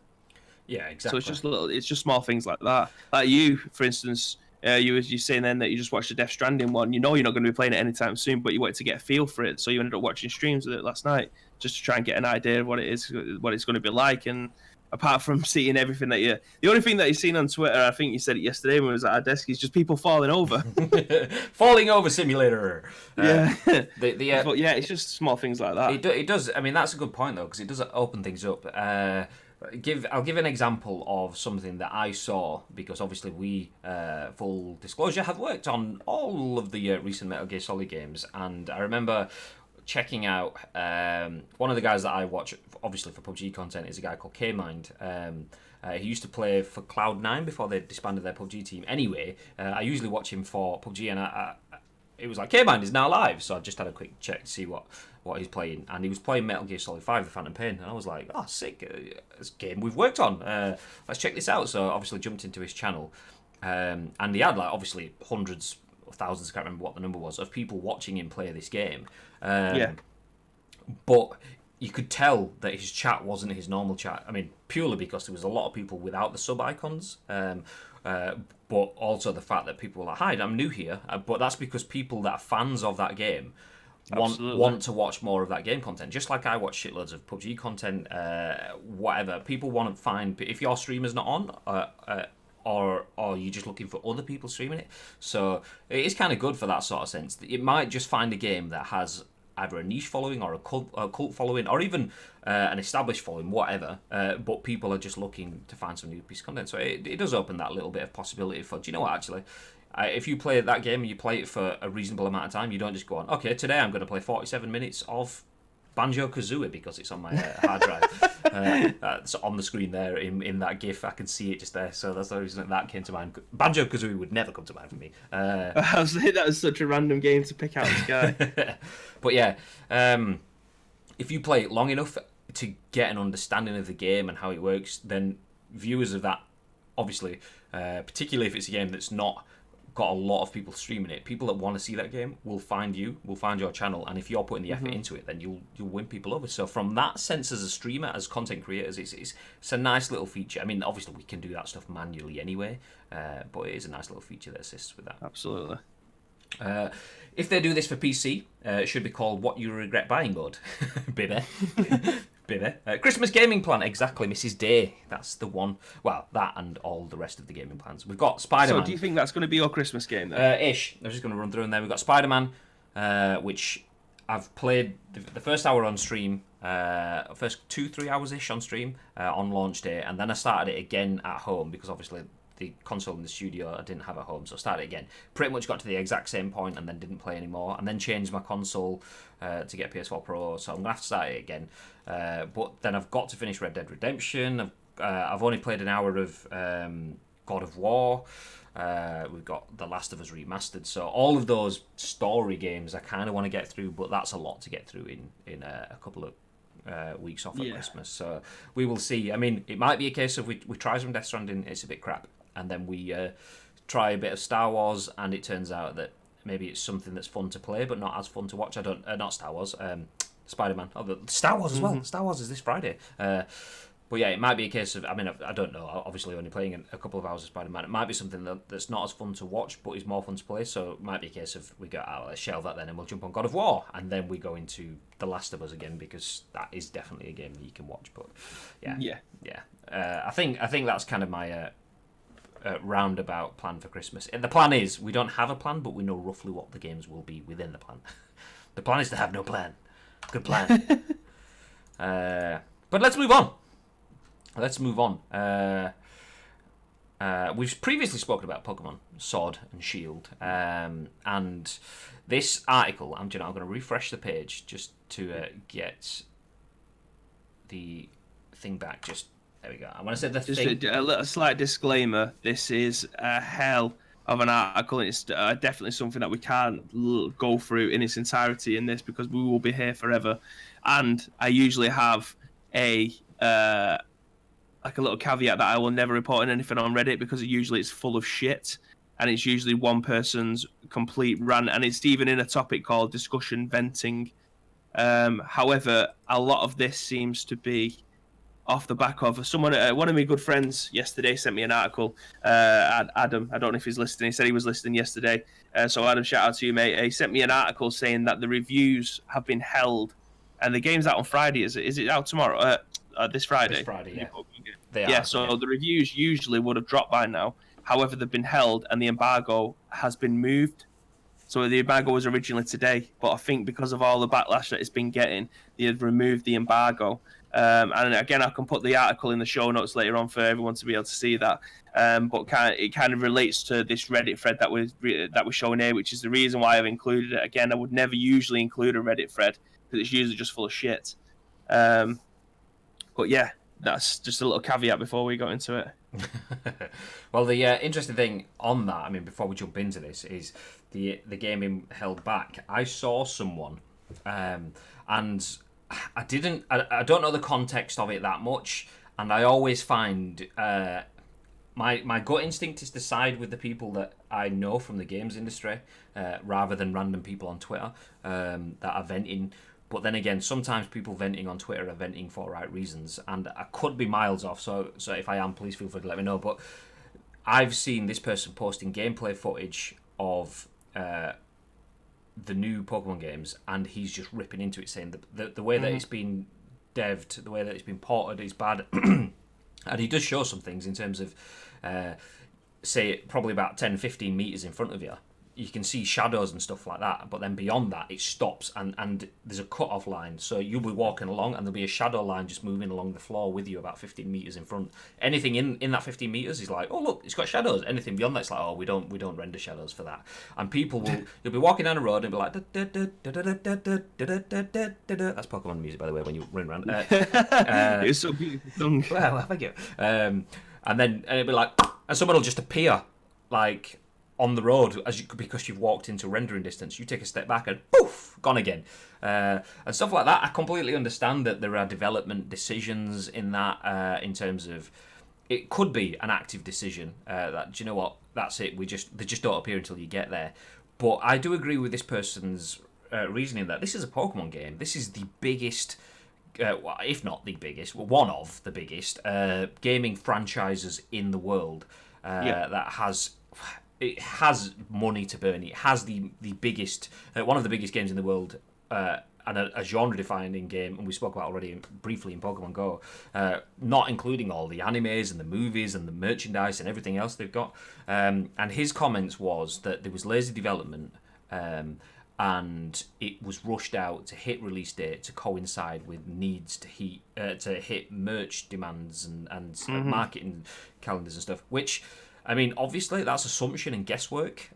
Yeah, exactly. So it's just small things like that. Like you, for instance, you saying then that you just watched the Death Stranding one. You know you're not going to be playing it anytime soon, but you wanted to get a feel for it, so you ended up watching streams of it last night just to try and get an idea of what it is, what it's going to be like. And apart from seeing everything the only thing that you've seen on Twitter, I think you said it yesterday when we was at our desk, is just people falling over. Falling over simulator. Yeah. But yeah, it's just small things like that. It does. I mean, that's a good point though, because it does open things up. I'll give an example of something that I saw, because obviously we, full disclosure, have worked on all of the recent Metal Gear Solid games, and I remember checking out one of the guys that I watch, obviously for PUBG content, is a guy called K-Mind. He used to play for Cloud9 before they disbanded their PUBG team. Anyway, I usually watch him for PUBG, and it was like, K-Mind is now live. So I just had a quick check to see what he's playing. And he was playing Metal Gear Solid 5, The Phantom Pain. And I was like, oh, sick. It's a game we've worked on. Let's check this out. So obviously jumped into his channel. And he had, like, obviously hundreds of thousands, I can't remember what the number was, of people watching him play this game. But you could tell that his chat wasn't his normal chat. I mean, purely because there was a lot of people without the sub icons. But also the fact that people were like, hi, I'm new here. But that's because people that are fans of that game want to watch more of that game content. Just like I watch shitloads of PUBG content, whatever. People want to find... If your streamer's not on... or you're just looking for other people streaming it. So it is kind of good for that sort of sense. It might just find a game that has either a niche following or a cult following, or even an established following, whatever. But people are just looking to find some new piece of content. So it does open that little bit of possibility for, do you know what, actually? If you play that game and you play it for a reasonable amount of time, you don't just go on, okay, today I'm going to play 47 minutes of Banjo-Kazooie because it's on my hard drive. It's on the screen there in that GIF. I can see it just there. So that's the reason that came to mind. Banjo-Kazooie would never come to mind for me. I was saying that was such a random game to pick out of the sky. But yeah, if you play it long enough to get an understanding of the game and how it works, then viewers of that, obviously, particularly if it's a game that's not got a lot of people streaming it, people that want to see that game will find your channel, and if you're putting the effort into it, then you'll win people over. So from that sense, as a streamer, as content creators, it's a nice little feature. I mean, obviously we can do that stuff manually anyway, but it is a nice little feature that assists with that. Absolutely. If they do this for PC, it should be called What You Regret Buying mode. Baby. Christmas gaming plan, exactly, Mrs. Day. That's the one. Well, that and all the rest of the gaming plans. We've got Spider-Man. So do you think that's going to be your Christmas game then? Ish. I'm just going to run through in there. We've got Spider-Man, which I've played the first hour on stream, first 2-3 hours-ish on stream on launch day, and then I started it again at home because obviously the console in the studio I didn't have at home, so I started it again. Pretty much got to the exact same point and then didn't play anymore, and then changed my console to get a PS4 Pro, so I'm gonna have to start it again. But then I've got to finish Red Dead Redemption. I've only played an hour of God of War. We've got The Last of Us Remastered, so all of those story games I kind of want to get through, but that's a lot to get through in a couple of weeks off at Christmas. So we will see. I mean, it might be a case of we try some Death Stranding, it's a bit crap, and then we try a bit of Star Wars, and it turns out that maybe it's something that's fun to play but not as fun to watch. Not Star Wars, Spider-Man. Oh, Star Wars as well. Star Wars is this Friday. But yeah, it might be a case of, I mean, I don't know, obviously only playing a couple of hours of Spider-Man. It might be something that's not as fun to watch, but is more fun to play. So it might be a case of we go, let's shelve that then, and we'll jump on God of War, and then we go into The Last of Us again, because that is definitely a game that you can watch. But yeah. I think that's kind of my roundabout plan for Christmas. And the plan is, we don't have a plan, but we know roughly what the games will be within the plan. The plan is to have no plan. Good plan. But let's move on. We've previously spoken about Pokemon Sword and Shield, and this article, I'm going to refresh the page just to get the thing back. Just there we go. I want to say the thing. A slight disclaimer: this is a hell of an article, and it's definitely something that we can't go through in its entirety in this, because we will be here forever. And I usually have a little caveat that I will never report on anything on Reddit, because usually it's full of shit, and it's usually one person's complete rant, and it's even in a topic called discussion venting. However, a lot of this seems to be off the back of someone. One of my good friends yesterday sent me an article. Adam, I don't know if he's listening. He said he was listening yesterday. So Adam, shout out to you, mate. He sent me an article saying that the reviews have been held, and the game's out on Friday. Is it out tomorrow? This Friday. This Friday, yeah. They are, so the reviews usually would have dropped by now. However, they've been held, and the embargo has been moved. So the embargo was originally today, but I think because of all the backlash that it's been getting, they had removed the embargo. And again, I can put the article in the show notes later on for everyone to be able to see that. But it kind of relates to this Reddit thread that we're showing here, which is the reason why I've included it. Again, I would never usually include a Reddit thread, because it's usually just full of shit. But yeah, that's just a little caveat before we got into it. Well, the interesting thing on that, I mean, before we jump into this, is the game being held back. I saw someone, and I didn't. I don't know the context of it that much, and I always find my gut instinct is to side with the people that I know from the games industry, rather than random people on Twitter that are venting. But then again, sometimes people venting on Twitter are venting for right reasons, and I could be miles off. So if I am, please feel free to let me know. But I've seen this person posting gameplay footage of the new Pokemon games, and he's just ripping into it, saying the way that it's been devved, the way that it's been ported is bad. And he does show some things in terms of, say, probably about 10, 15 meters in front of you. You can see shadows and stuff like that, but then beyond that, it stops, and there's a cut-off line. So you'll be walking along, and there'll be a shadow line just moving along the floor with you about 15 meters in front. Anything in that 15 meters is like, oh look, it's got shadows. Anything beyond that, it's like, oh, we don't render shadows for that. And people will, you'll be walking down a road and be like, that's Pokemon music, by the way, when you run around. It's so beautiful song. Well, thank you. And it'll be like, and someone will just appear, like, on the road because you've walked into rendering distance. You take a step back and poof, gone again, and stuff like that. I completely understand that there are development decisions in that, in terms of it could be an active decision that, do you know what, that's it. They just don't appear until you get there. But I do agree with this person's reasoning that this is a Pokemon game. This is the biggest, if not the biggest, one of the biggest gaming franchises in the world that has. It has money to burn. It has the biggest, one of the biggest games in the world, and a genre-defining game, and we spoke about already briefly in Pokemon Go, not including all the animes and the movies and the merchandise and everything else they've got. And his comments was that there was lazy development, and it was rushed out to hit release date to coincide with needs to hit merch demands and marketing calendars and stuff, which... I mean, obviously, that's assumption and guesswork.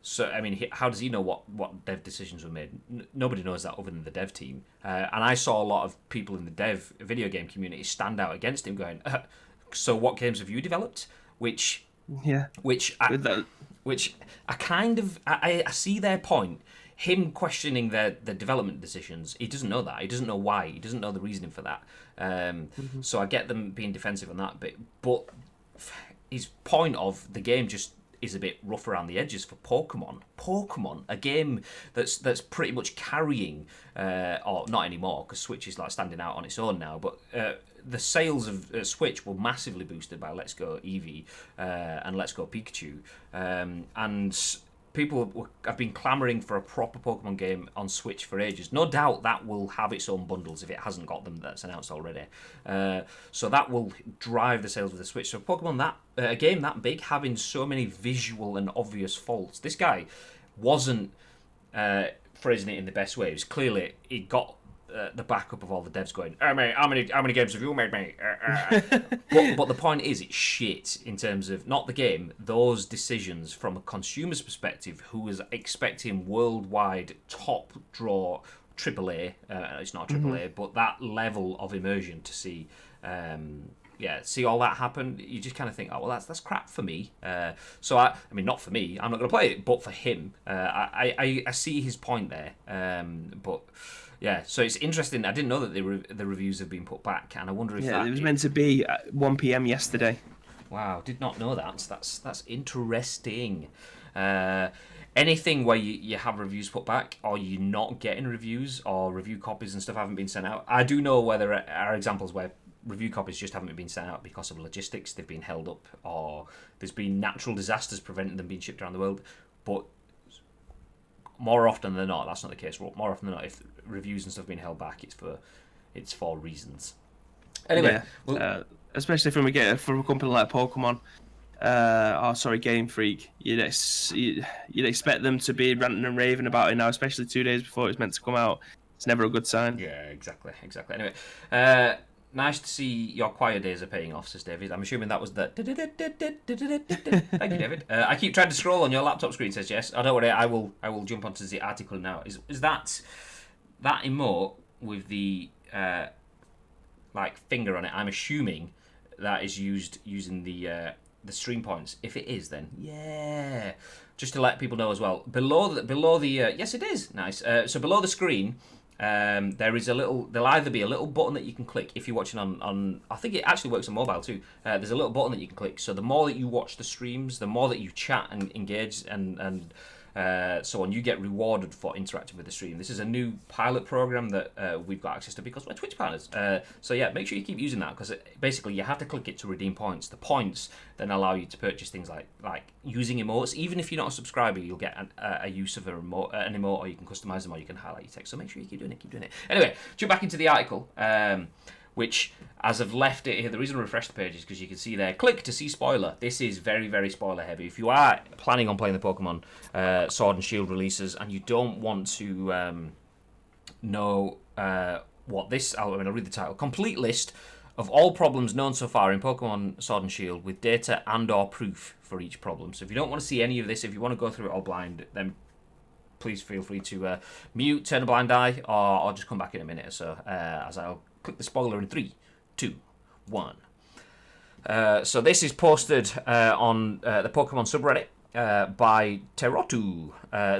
So, I mean, how does he know what dev decisions were made? Nobody knows that other than the dev team. And I saw a lot of people in the dev video game community stand out against him going, so what games have you developed? Which I kind of... I see their point. Him questioning their development decisions, he doesn't know that. He doesn't know why. He doesn't know the reasoning for that. So I get them being defensive on that bit. But... his point of the game just is a bit rough around the edges for Pokemon, a game that's pretty much carrying, or not anymore because Switch is like standing out on its own now. But the sales of Switch were massively boosted by Let's Go Eevee and Let's Go Pikachu, and people have been clamouring for a proper Pokemon game on Switch for ages. No doubt that will have its own bundles if it hasn't got them that's announced already. So that will drive the sales of the Switch. So Pokemon, a game that big, having so many visual and obvious faults. This guy wasn't phrasing it in the best way. It was clearly, he got the backup of all the devs going, hey, mate, how many games have you made, mate? But the point is, it's shit in terms of, not the game, those decisions from a consumer's perspective who was expecting worldwide top draw AAA, it's not a AAA, but that level of immersion to see see all that happen, you just kind of think, oh, well, that's crap for me. So I mean, not for me, I'm not going to play it, but for him, I see his point there. But yeah, so it's interesting. I didn't know that the reviews have been put back, and I wonder if it was meant to be at 1 p.m. yesterday. Wow, did not know that. That's interesting. Anything where you have reviews put back, or you're not getting reviews, or review copies and stuff haven't been sent out. I do know where there are examples where review copies just haven't been sent out because of logistics. They've been held up, or there's been natural disasters preventing them being shipped around the world. But more often than not, that's not the case. More often than not, if reviews and stuff have been held back, it's for reasons. Anyway, especially from a company like Pokemon, Game Freak, you'd expect them to be ranting and raving about it now, especially 2 days before it's meant to come out. It's never a good sign. Yeah, exactly. Anyway, nice to see your choir days are paying off, says David. I'm assuming that was the... Thank you, David. I keep trying to scroll on your laptop screen, says Jess. Oh, don't worry, I will jump onto the article now. Is that emote with the like finger on it, I'm assuming that is using the stream points. If it is, then yeah. Just to let people know as well, below the yes, it is nice. So below the screen, there is there'll either be a little button that you can click if you're watching on. I think it actually works on mobile too. There's a little button that you can click. So the more that you watch the streams, the more that you chat and engage and so on, you get rewarded for interacting with the stream. This is a new pilot program that we've got access to because we're Twitch partners. So yeah, make sure you keep using that because basically you have to click it to redeem points. The points then allow you to purchase things like using emotes. Even if you're not a subscriber, you'll get a use of an emote, or you can customize them, or you can highlight your text. So make sure you keep doing it. Anyway, jump back into the article. Which, as I've left it here, the reason I refresh the page is because you can see there, click to see spoiler. This is very, very spoiler heavy. If you are planning on playing the Pokemon Sword and Shield releases and you don't want to know what this, I'll read the title. Complete list of all problems known so far in Pokemon Sword and Shield with data and or proof for each problem. So if you don't want to see any of this, if you want to go through it all blind, then please feel free to mute, turn a blind eye, or just come back in a minute or so as I'll click the spoiler in 3, 2, 1. So this is posted on the Pokemon subreddit by Terotu.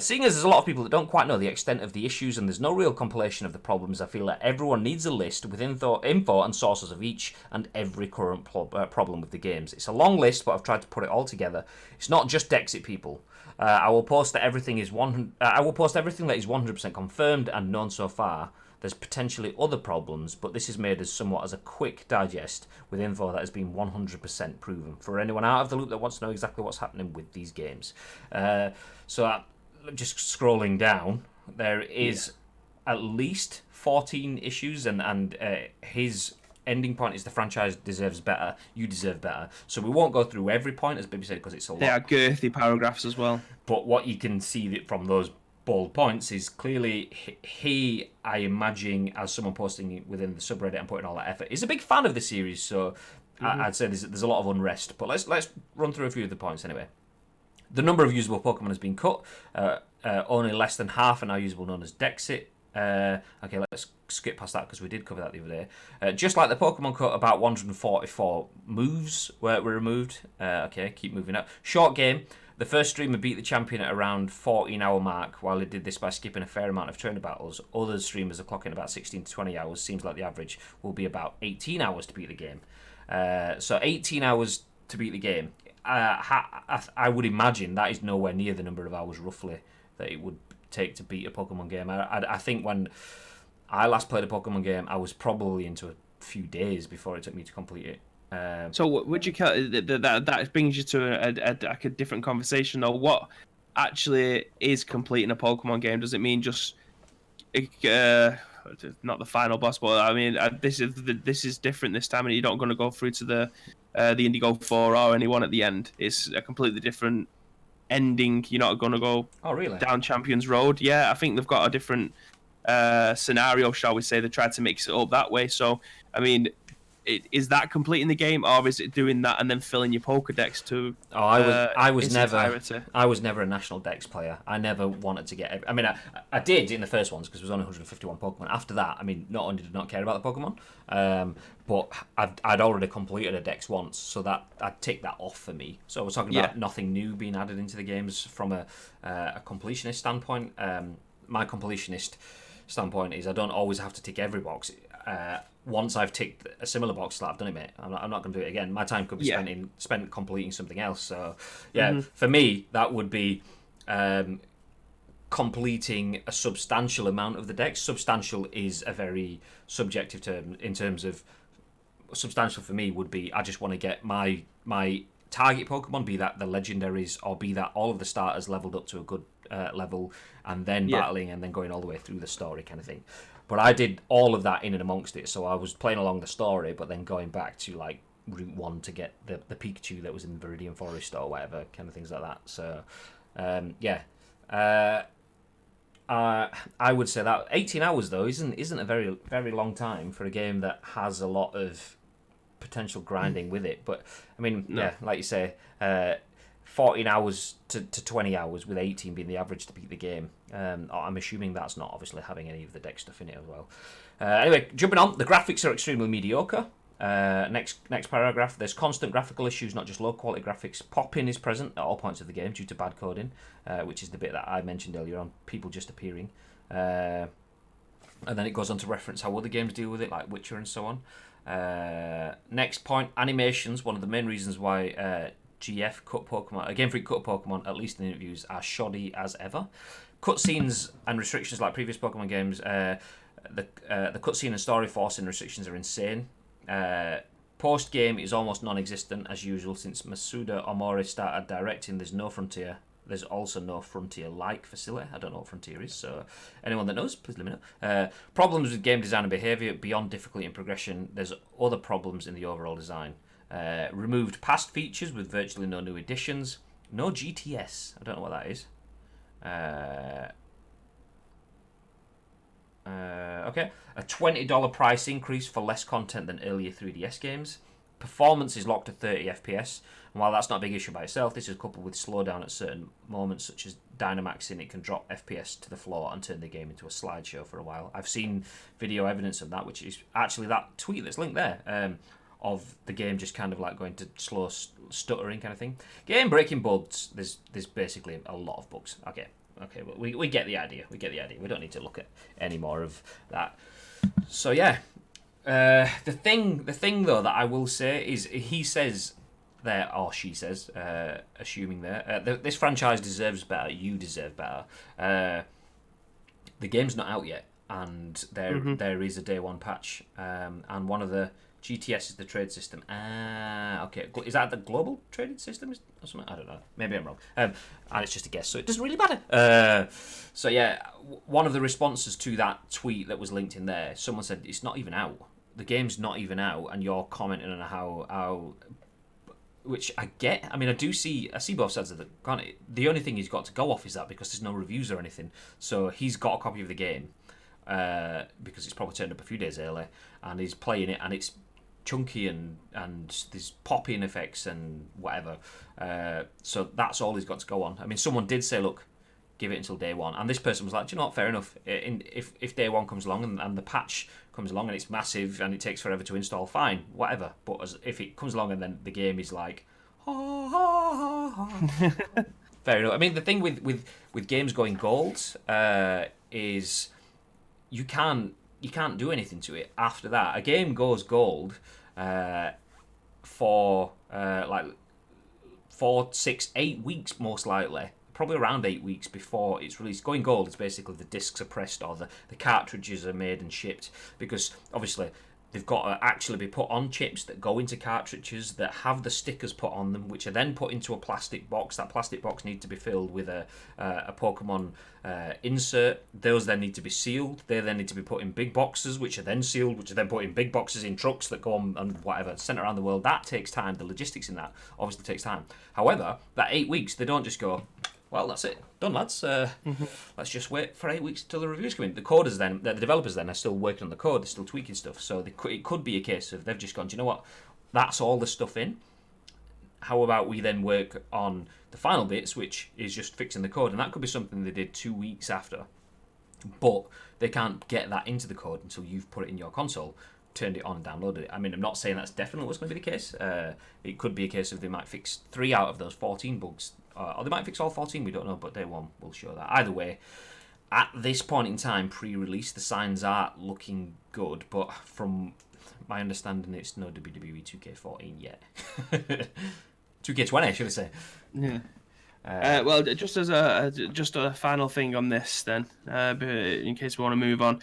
Seeing as there's a lot of people that don't quite know the extent of the issues and there's no real compilation of the problems, I feel that everyone needs a list with info and sources of each and every current problem with the games. It's a long list, but I've tried to put it all together. It's not just Dexit people. I will post that everything is 100. I will post everything that is 100% confirmed and known so far. There's potentially other problems, but this is made as somewhat as a quick digest with info that has been 100% proven. For anyone out of the loop that wants to know exactly what's happening with these games. Just scrolling down, there is at least 14 issues, and his ending point is the franchise deserves better. You deserve better. So we won't go through every point, as Bibby said, because it's a lot. They are girthy paragraphs as well. But what you can see from those bold points is clearly he, I imagine, as someone posting within the subreddit and putting all that effort, is a big fan of the series. So I'd say there's a lot of unrest. But let's run through a few of the points anyway. The number of usable Pokemon has been cut. Only less than half are now usable, known as Dexit. Okay, let's skip past that because we did cover that the other day. Just like the Pokemon cut, about 144 moves were removed. Okay, keep moving up. Short game. The first streamer beat the champion at around 14-hour mark, while he did this by skipping a fair amount of trainer battles. Other streamers are clocking about 16 to 20 hours. Seems like the average will be about 18 hours to beat the game. So 18 hours to beat the game. I would imagine that is nowhere near the number of hours roughly that it would take to beat a Pokemon game. I think when I last played a Pokemon game, I was probably into a few days before it took me to complete it. So would you that brings you to a different conversation though? What actually is completing a Pokemon game? Does it mean just not the final boss, but I mean this is different this time, and you're not going to go through to the Indigo 4 or anyone at the end. It's a completely different ending. You're not going to go down Champions Road. Yeah, I think they've got a different scenario, shall we say. They tried to mix it up that way. So I mean, is that completing the game, or is it doing that and then filling your Pokedex to? I was never a national Dex player. I never wanted to get. I mean, I did in the first ones because there was only 151 Pokemon. After that, I mean, not only did I not care about the Pokemon, but I'd already completed a Dex once, so that I'd tick that off for me. So I was talking about nothing new being added into the games from a completionist standpoint. My completionist standpoint is I don't always have to tick every box. Once I've ticked a similar box, I've done it, mate. I'm not going to do it again. My time could be spent completing something else. So, for me, that would be completing a substantial amount of the deck. Substantial is a very subjective term in terms of substantial for me would be I just want to get my target Pokemon, be that the legendaries or be that all of the starters leveled up to a good level and then battling and then going all the way through the story kind of thing. But I did all of that in and amongst it, so I was playing along the story, but then going back to like Route 1 to get the Pikachu that was in Viridian Forest or whatever, kind of things like that. So, I would say that 18 hours though isn't a very very long time for a game that has a lot of potential grinding with it. But I mean, like you say, 14 hours to 20 hours, with 18 being the average to beat the game. I'm assuming that's not obviously having any of the deck stuff in it as well. Anyway, jumping on, the graphics are extremely mediocre. Next paragraph, there's constant graphical issues, not just low quality graphics. Pop-in is present at all points of the game due to bad coding, which is the bit that I mentioned earlier on, people just appearing. And then it goes on to reference how other games deal with it, like Witcher and so on. Next point, animations. One of the main reasons why GF cut Pokemon, Game Freak cut Pokemon, at least in interviews, are shoddy as ever. Cutscenes and restrictions like previous Pokemon games, the cutscene and story forcing restrictions are insane. Post game is almost non-existent as usual since Masuda Omori started directing. There's no Frontier. There's also no Frontier-like facility. I don't know what Frontier is, so anyone that knows, please let me know. Problems with game design and behaviour beyond difficulty and progression. There's other problems in the overall design. Removed past features with virtually no new additions. No GTS. I don't know what that is. Okay. A $20 price increase for less content than earlier 3DS games. Performance is locked to 30 FPS, and while that's not a big issue by itself, this is coupled with slowdown at certain moments, such as Dynamaxing. It can drop FPS to the floor and turn the game into a slideshow for a while. I've seen video evidence of that, which is actually that tweet that's linked there, of the game just kind of like going to slow stuttering kind of thing. Game breaking bugs. There's basically a lot of bugs. Okay, but we get the idea. We don't need to look at any more of that. So yeah. The thing though that I will say is he says there, or she says, assuming there, this franchise deserves better. You deserve better. The game's not out yet, and there is a day one patch, and one of the GTS is the trade system. Okay, is that the global trading system or something? I don't know. Maybe I'm wrong. And it's just a guess, so it doesn't really matter. So yeah, one of the responses to that tweet that was linked in there, someone said it's not even out. The game's not even out, and you're commenting on how, which I get. I mean, I see both sides of the coin. The only thing he's got to go off is that because there's no reviews or anything, so he's got a copy of the game because it's probably turned up a few days early, and he's playing it, and it's chunky and there's popping effects and whatever. So that's all he's got to go on. I mean, someone did say, look, give it until day one, and this person was like, do you know what, fair enough. If day one comes along and the patch comes along and it's massive and it takes forever to install, fine, whatever. But if it comes along and then the game is like, fair enough. I mean, the thing with games going gold is you can't do anything to it after that. A game goes gold for like 4, 6, 8 weeks most likely. Probably around 8 weeks before it's released. Going gold is basically the discs are pressed or the cartridges are made and shipped, because obviously they've got to actually be put on chips that go into cartridges that have the stickers put on them, which are then put into a plastic box. That plastic box needs to be filled with a Pokemon insert. Those then need to be sealed. They then need to be put in big boxes, which are then sealed, which are then put in big boxes in trucks that go on and whatever, sent around the world. That takes time. The logistics in that obviously takes time. However, that 8 weeks, they don't just go, well, that's it. Done, lads. Let's just wait for 8 weeks till the reviews come in. The coders then, the developers then, are still working on the code. They're still tweaking stuff. So it could be a case of they've just gone, do you know what? That's all the stuff in. How about we then work on the final bits, which is just fixing the code? And that could be something they did 2 weeks after. But they can't get that into the code until you've put it in your console, turned it on and downloaded it. I mean, I'm not saying that's definitely what's going to be the case. It could be a case of they might fix 3 out of those 14 bugs. Or they might fix all 14, we don't know, but day one will show that. Either way, at this point in time, pre-release, the signs are looking good, but from my understanding, it's no WWE 2K14 yet. 2K20, should I say. Yeah. Well, just as a final thing on this, then, in case we want to move on,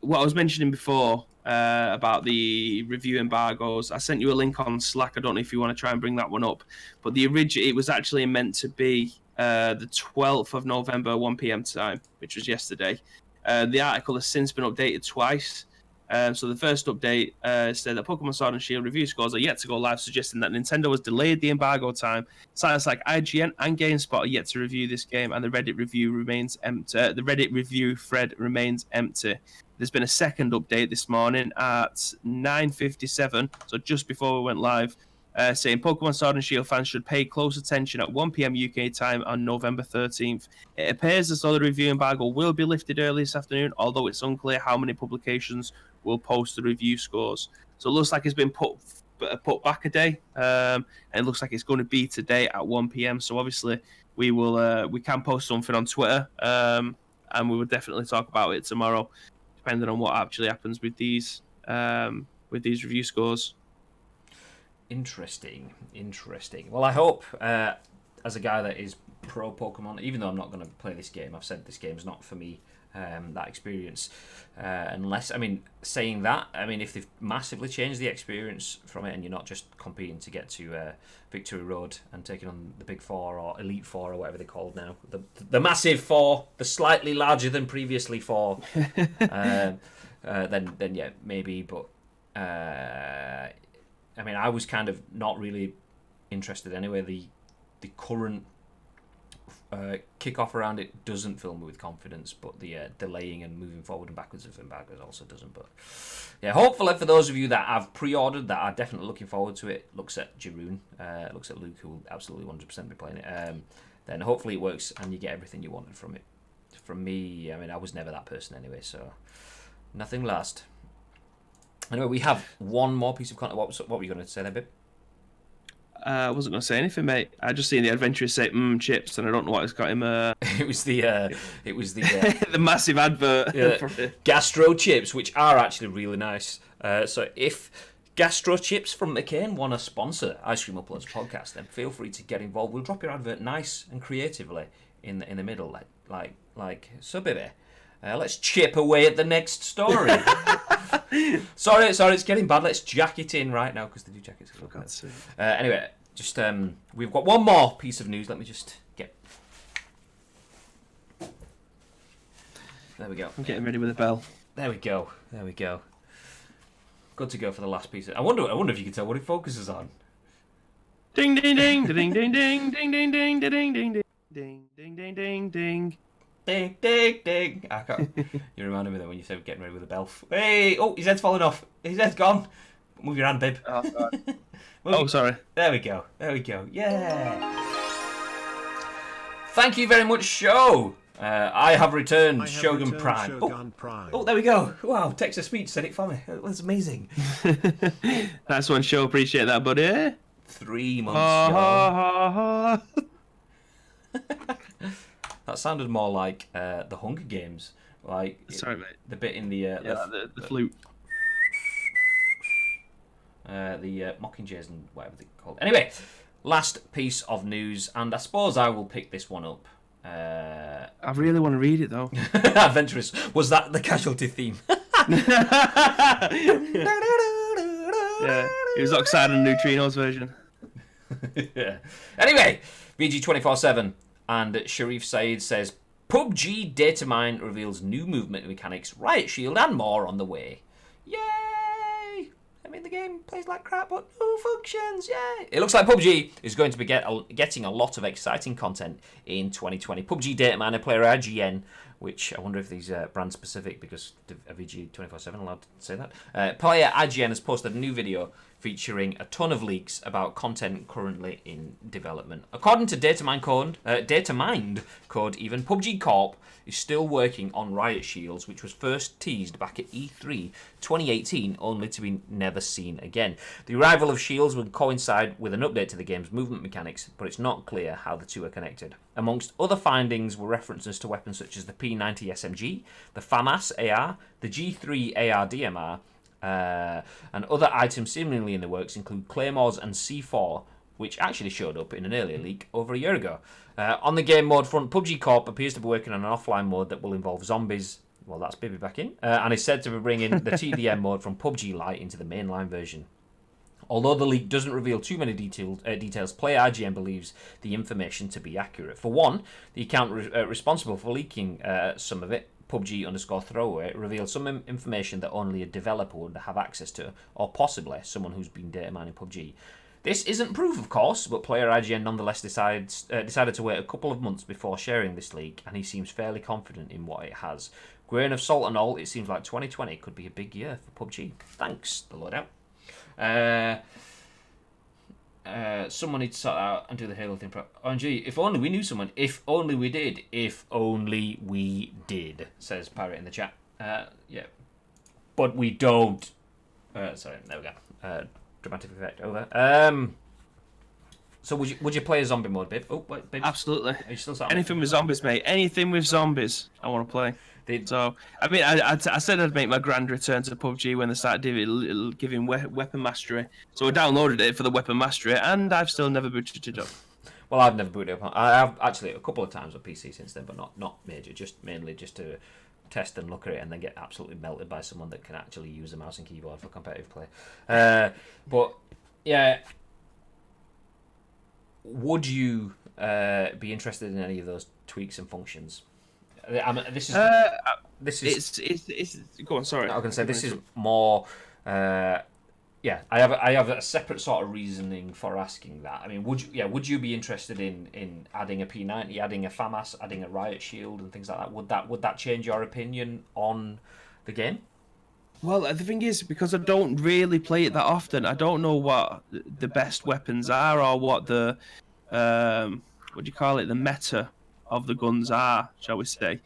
what I was mentioning before about the review embargoes, I sent you a link on Slack. I don't know if you want to try and bring that one up, but it was actually meant to be the 12th of November, 1 p.m. time, which was yesterday. The article has since been updated twice. So the first update said that Pokemon Sword and Shield review scores are yet to go live, suggesting that Nintendo has delayed the embargo time. Sites like IGN and GameSpot are yet to review this game, and the Reddit review remains empty. The Reddit review thread remains empty. There's been a second update this morning at 9:57, so just before we went live. saying Pokemon Sword and Shield fans should pay close attention at 1 p.m. UK time on November 13th. It appears as though the review embargo will be lifted early this afternoon, although it's unclear how many publications will post the review scores. So it looks like it's been put back a day, and it looks like it's going to be today at 1 p.m. So obviously we can post something on Twitter, and we will definitely talk about it tomorrow, depending on what actually happens with these review scores. Interesting. Well, I hope, as a guy that is pro Pokemon, even though I'm not going to play this game, I've said this game's not for me, that experience. Unless, saying that, if they've massively changed the experience from it and you're not just competing to get to Victory Road and taking on the Big Four or Elite Four or whatever they're called now, the massive four, the slightly larger than previously four, then yeah, maybe, but I was kind of not really interested anyway. The current kickoff around it doesn't fill me with confidence, but the delaying and moving forward and backwards of embargoes also doesn't. But yeah, hopefully for those of you that have pre-ordered, that are definitely looking forward to it, looks at Jeroen, looks at Luke, who will absolutely 100% be playing it, then hopefully it works and you get everything you wanted from it. From me, I was never that person anyway, so nothing lost. Anyway, we have one more piece of content. What were you going to say there, babe? I wasn't going to say anything, mate. I just seen the adventurers say chips, and I don't know what it's got him. It was the the massive advert. Gastro chips, which are actually really nice. So if Gastro chips from McCain want to sponsor Ice Cream Uploads podcast, then feel free to get involved. We'll drop your advert nice and creatively in the middle, like so, baby. Let's chip away at the next story. sorry, it's getting bad. Let's jack it in right now because the new jackets. For God's sake. Anyway, just we've got one more piece of news. Let me just get. There we go. I'm getting ready with a bell. There we go. Good to go for the last piece. I wonder if you can tell what it focuses on. Ding ding ding ding ding ding ding ding ding ding ding ding ding ding ding ding. Ding, ding, ding. You reminded me that when you said getting ready with a bell. Hey! Oh, his head's falling off. His head's gone. Move your hand, babe. Oh, God. Sorry. There we go. Yeah. Thank you very much, Show. I have returned Shogun Prime. Oh, there we go. Wow, text-to-speech said it for me. That's amazing. That's one, Show. Appreciate that, buddy. 3 months, That sounded more like the Hunger Games. Sorry, mate. The bit in the the flute. The Mockingjays and whatever they're called. Anyway, last piece of news, and I suppose I will pick this one up. I really want to read it though. Adventurous. Was that the casualty theme? Yeah, it was Oxide and Neutrinos version. Yeah. Anyway, VG247 and Sherif Saed says PUBG datamine reveals new movement mechanics, riot shield, and more on the way. Yay! The game plays like crap, but no functions. Yay! It looks like PUBG is going to be getting a lot of exciting content in 2020. PUBG datamine player IGN, which I wonder if these are brand specific because VG247 allowed to say that. Player IGN has posted a new video featuring a ton of leaks about content currently in development. According to Datamined code, even PUBG Corp is still working on Riot Shields, which was first teased back at E3 2018, only to be never seen again. The arrival of Shields will coincide with an update to the game's movement mechanics, but it's not clear how the two are connected. Amongst other findings were references to weapons such as the P90 SMG, the FAMAS AR, the G3 AR DMR, and other items seemingly in the works include Claymores and C4, which actually showed up in an earlier leak over a year ago. On the game mode front, PUBG Corp appears to be working on an offline mode that will involve zombies. Well, that's Bibi back in. And is said to be bringing the TDM mode from PUBG Lite into the mainline version. Although the leak doesn't reveal too many details, Player IGN believes the information to be accurate. For one, the account responsible for leaking some of it, PUBG_throwaway, revealed some information that only a developer would have access to, or possibly someone who's been data mining PUBG. This isn't proof, of course, but Player IGN nonetheless decided to wait a couple of months before sharing this leak, and he seems fairly confident in what it has. Grain of salt and all, it seems like 2020 could be a big year for PUBG. Thanks, the loadout. Someone needs to sort out and do the Halo thing. OMG, if only we knew someone. If only we did. If only we did, says Pirate in the chat. Yeah. But we don't. Sorry, there we go. Dramatic effect over. So would you play a zombie mode, babe? Oh, wait, babe. Absolutely. Are you still sat Anything with zombies, mate. Anything with zombies, I want to play. So, I mean, I said I'd make my grand return to PUBG when they started giving weapon mastery. So I downloaded it for the weapon mastery, and I've still never booted it up. Well, I've never booted it up. I have actually a couple of times on PC since then, but not major. Just mainly just to test and look at it, and then get absolutely melted by someone that can actually use a mouse and keyboard for competitive play. But yeah, would you be interested in any of those tweaks and functions? I mean, this is. It's. Go on. Sorry. I can say this is more. Yeah, I have a separate sort of reasoning for asking that. I mean, would you be interested in adding a P90, adding a FAMAS, adding a riot shield, and things like that? Would that change your opinion on the game? Well, the thing is, because I don't really play it that often, I don't know what the best weapons are or what the what do you call it, the meta of the guns are, shall we say.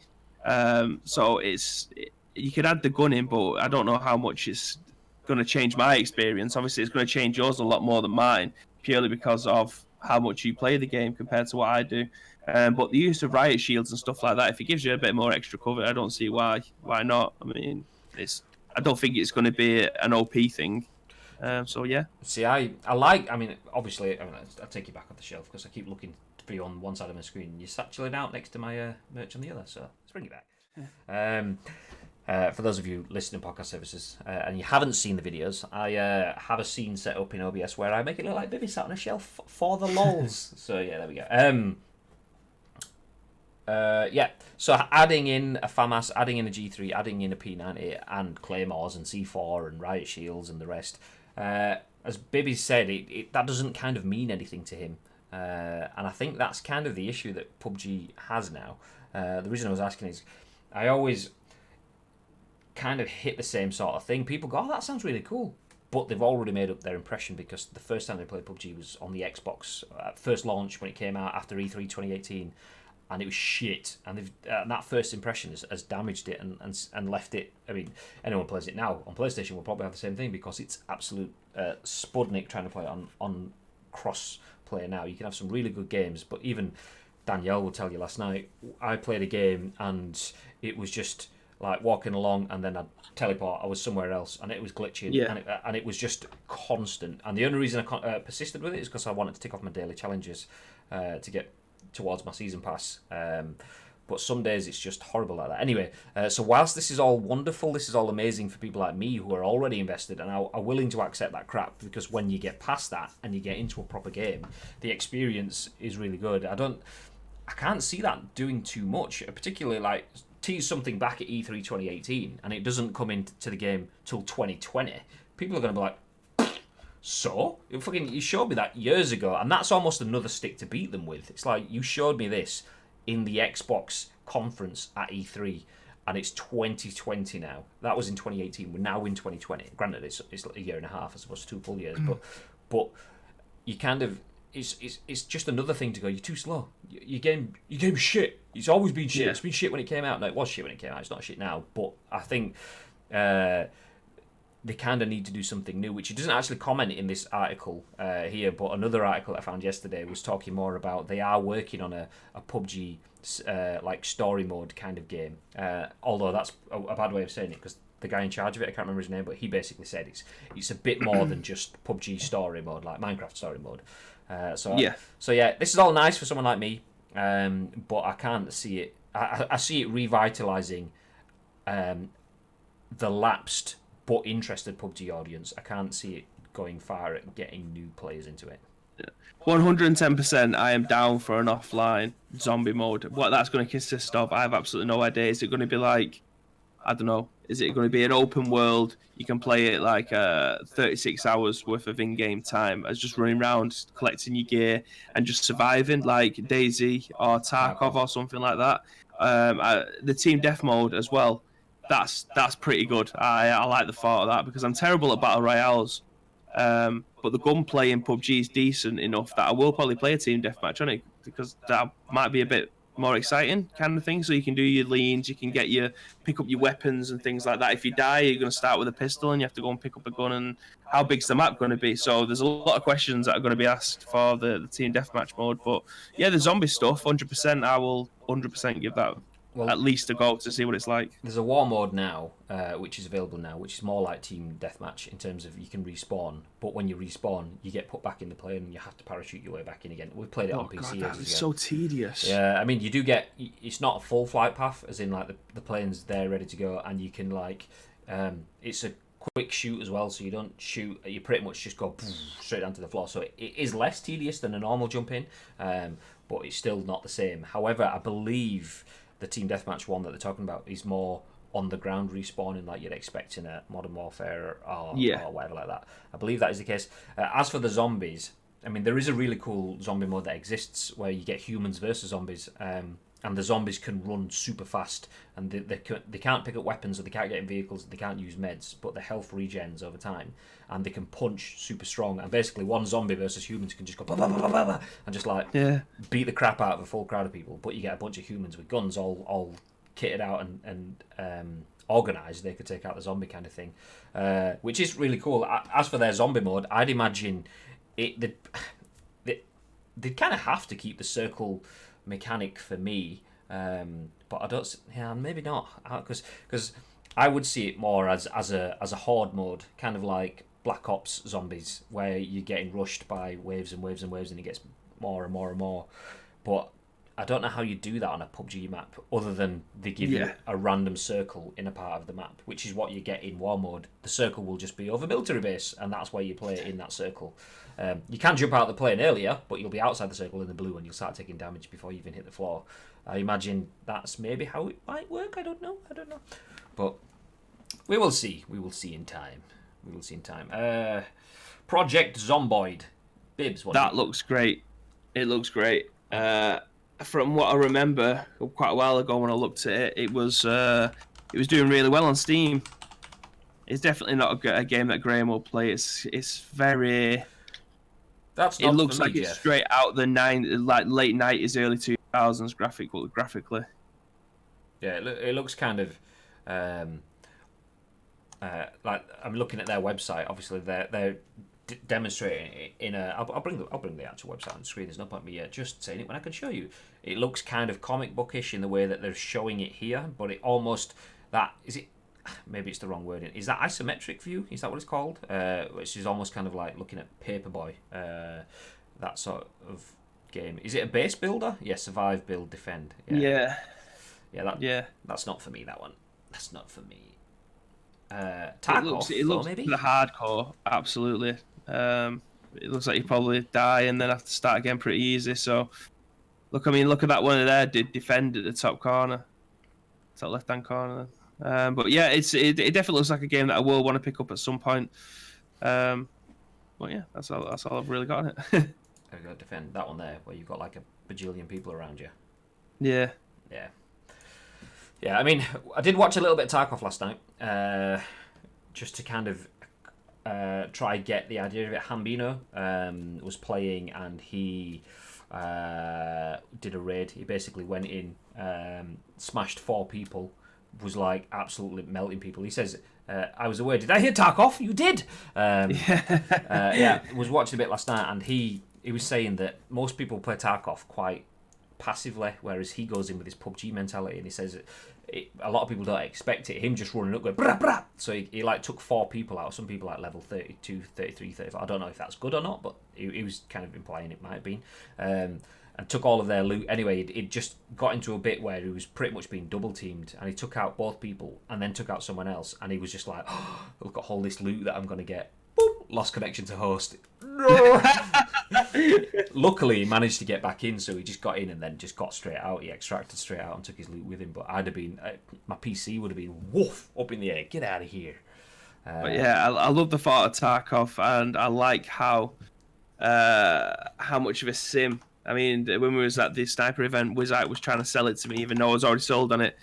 So you could add the gun in, but I don't know how much it's going to change my experience. Obviously, it's going to change yours a lot more than mine, purely because of how much you play the game compared to what I do. But the use of riot shields and stuff like that, if it gives you a bit more extra cover, I don't see why not. I mean, I don't think it's going to be an OP thing. So yeah. See, I mean, obviously, I'll take you back off the shelf because I keep looking for you on one side of my screen. You're sat chilling out next to my merch on the other, so let's bring it back. For those of you listening to podcast services and you haven't seen the videos, I have a scene set up in OBS where I make it look like Bibby sat on a shelf for the lols. So yeah, there we go. Yeah, so adding in a FAMAS, adding in a G3, adding in a P90 and Claymores and C4 and riot shields and the rest, as Bibby said, that doesn't kind of mean anything to him. And I think that's kind of the issue that PUBG has now. The reason I was asking is I always kind of hit the same sort of thing. People go, oh, that sounds really cool. But they've already made up their impression because the first time they played PUBG was on the Xbox first launch when it came out after E3 2018. And it was shit, and that first impression has damaged it and left it. I mean, anyone plays it now on PlayStation will probably have the same thing because it's absolute Spudnik trying to play it on cross play now. You can have some really good games, but even Danielle will tell you last night, I played a game and it was just like walking along and then I'd teleport, I was somewhere else and it was glitching, and it was just constant. And the only reason I persisted with it is because I wanted to tick off my daily challenges to get towards my season pass, but some days it's just horrible like that. Anyway, so whilst this is all wonderful, this is all amazing for people like me who are already invested and are willing to accept that crap, because when you get past that and you get into a proper game, the experience is really good. I can't see that doing too much, particularly like tease something back at E3 2018 and it doesn't come into the game till 2020. People are going to be like, so you showed me that years ago, and that's almost another stick to beat them with. It's like, you showed me this in the Xbox conference at E3, and it's 2020 now. That was in 2018. We're now in 2020. Granted, it's a year and a half as opposed to 2 full years, but you kind of it's just another thing to go, you're too slow. Your game shit. It's always been shit. Yeah. It's been shit when it came out. No, it was shit when it came out. It's not shit now. But I think they kind of need to do something new, which he doesn't actually comment in this article here, but another article I found yesterday was talking more about they are working on a PUBG like story mode kind of game. Although that's a bad way of saying it, because the guy in charge of it, I can't remember his name, but he basically said it's a bit more than just PUBG story mode, like Minecraft story mode. So yeah, this is all nice for someone like me, but I can't see it. I see it revitalizing the lapsed but interested PUBG audience. I can't see it going far at getting new players into it. 110%, I am down for an offline zombie mode. What that's going to consist of, I have absolutely no idea. Is it going to be like, I don't know, is it going to be an open world? You can play it like 36 hours worth of in-game time as just running around, collecting your gear and just surviving, like Daisy or Tarkov or something like that. The team death mode as well. That's pretty good. I like the thought of that, because I'm terrible at battle royales. But the gunplay in PUBG is decent enough that I will probably play a team deathmatch on it because that might be a bit more exciting kind of thing. So you can do your leans, you can pick up your weapons and things like that. If you die, you're going to start with a pistol and you have to go and pick up a gun. And how big's the map going to be? So there's a lot of questions that are going to be asked for the team deathmatch mode. But yeah, the zombie stuff, 100%. I will 100% give that at least a go to see what it's like. There's a war mode now, which is available now, which is more like team deathmatch in terms of you can respawn, but when you respawn, you get put back in the plane and you have to parachute your way back in again. We've played it on PC. God, that is so tedious. Yeah, I mean, you do get, it's not a full flight path, as in like the plane's there ready to go, and you can like, it's a quick shoot as well, so you don't shoot, you pretty much just go straight down to the floor, so it is less tedious than a normal jump in, but it's still not the same. However, I believe the team deathmatch one that they're talking about is more on the ground respawning like you'd expect in a Modern Warfare or whatever like that. I believe that is the case. As for the zombies, I mean, there is a really cool zombie mode that exists where you get humans versus zombies, and the zombies can run super fast, and they can't pick up weapons, or they can't get in vehicles, they can't use meds, but their health regens over time, and they can punch super strong. And basically, one zombie versus humans can just go bah, bah, bah, bah, bah, and just like beat the crap out of a full crowd of people. But you get a bunch of humans with guns, all kitted out and organised. They could take out the zombie kind of thing, which is really cool. As for their zombie mode, I'd imagine they'd kind of have to keep the circle mechanic for me, but I don't. Yeah, maybe not, because I would see it more as a horde mode, kind of like Black Ops Zombies, where you're getting rushed by waves and waves and waves, and it gets more and more and more. But I don't know how you do that on a PUBG map, other than they give you a random circle in a part of the map, which is what you get in war mode. The circle will just be over military base, and that's where you play it in that circle. You can jump out of the plane earlier, but you'll be outside the circle in the blue, and you'll start taking damage before you even hit the floor. I imagine that's maybe how it might work. I don't know. But we will see. We will see in time. Project Zomboid. Bibs, what that looks great. It looks great. From what I remember, quite a while ago when I looked at it, it was doing really well on Steam. It's definitely not a game that Graham will play. It's very. That's not it looks for me, like it's Jeff. straight out the late 90s, early 2000s graphically. Yeah, it looks kind of like, I'm looking at their website. Obviously, they're demonstrating it in a. I'll bring the actual website on the screen. There's no point me just saying it when I can show you. It looks kind of comic bookish in the way that they're showing it here, but it almost is it. Maybe it's the wrong wording. Is that isometric view? Is that what it's called? Which is almost kind of like looking at Paperboy, that sort of game. Is it a base builder? Yeah, survive, build, defend. Yeah. That's not for me. That one. That's not for me. Tarkov, it looks maybe the hardcore. Absolutely. It looks like you probably die and then have to start again pretty easy. So, look at that one there. Did defend at the top corner, top left-hand corner. But yeah, it definitely looks like a game that I will want to pick up at some point. But yeah, that's all I've really got on it. There we go, defend that one there, where you've got like a bajillion people around you. Yeah. I mean, I did watch a little bit of Tarkov last night, just to kind of try get the idea of it. Hambino was playing, and he did a raid. He basically went in, smashed 4 people. Was like absolutely melting people. He says, I was aware. Did I hear Tarkov? You did. Was watching a bit last night, and he was saying that most people play Tarkov quite passively, whereas he goes in with his PUBG mentality, and he says a lot of people don't expect it. Him just running up going brah, brah. So he like took 4 people out. Some people like level 32, 33, 35. I don't know if that's good or not, but he was kind of implying it might have been. And took all of their loot. Anyway, it just got into a bit where he was pretty much being double teamed, and he took out both people and then took out someone else, and he was just like, oh, look at all this loot that I'm going to get. Boop, lost connection to host. No. Luckily, he managed to get back in, so he just got in and then just got straight out. He extracted straight out and took his loot with him, but I'd have been, my PC would have been, woof, up in the air, get out of here. But yeah, I love the thought of Tarkov, and I like how much of a sim. I mean, when we was at the sniper event, Wizite was trying to sell it to me, even though I was already sold on it.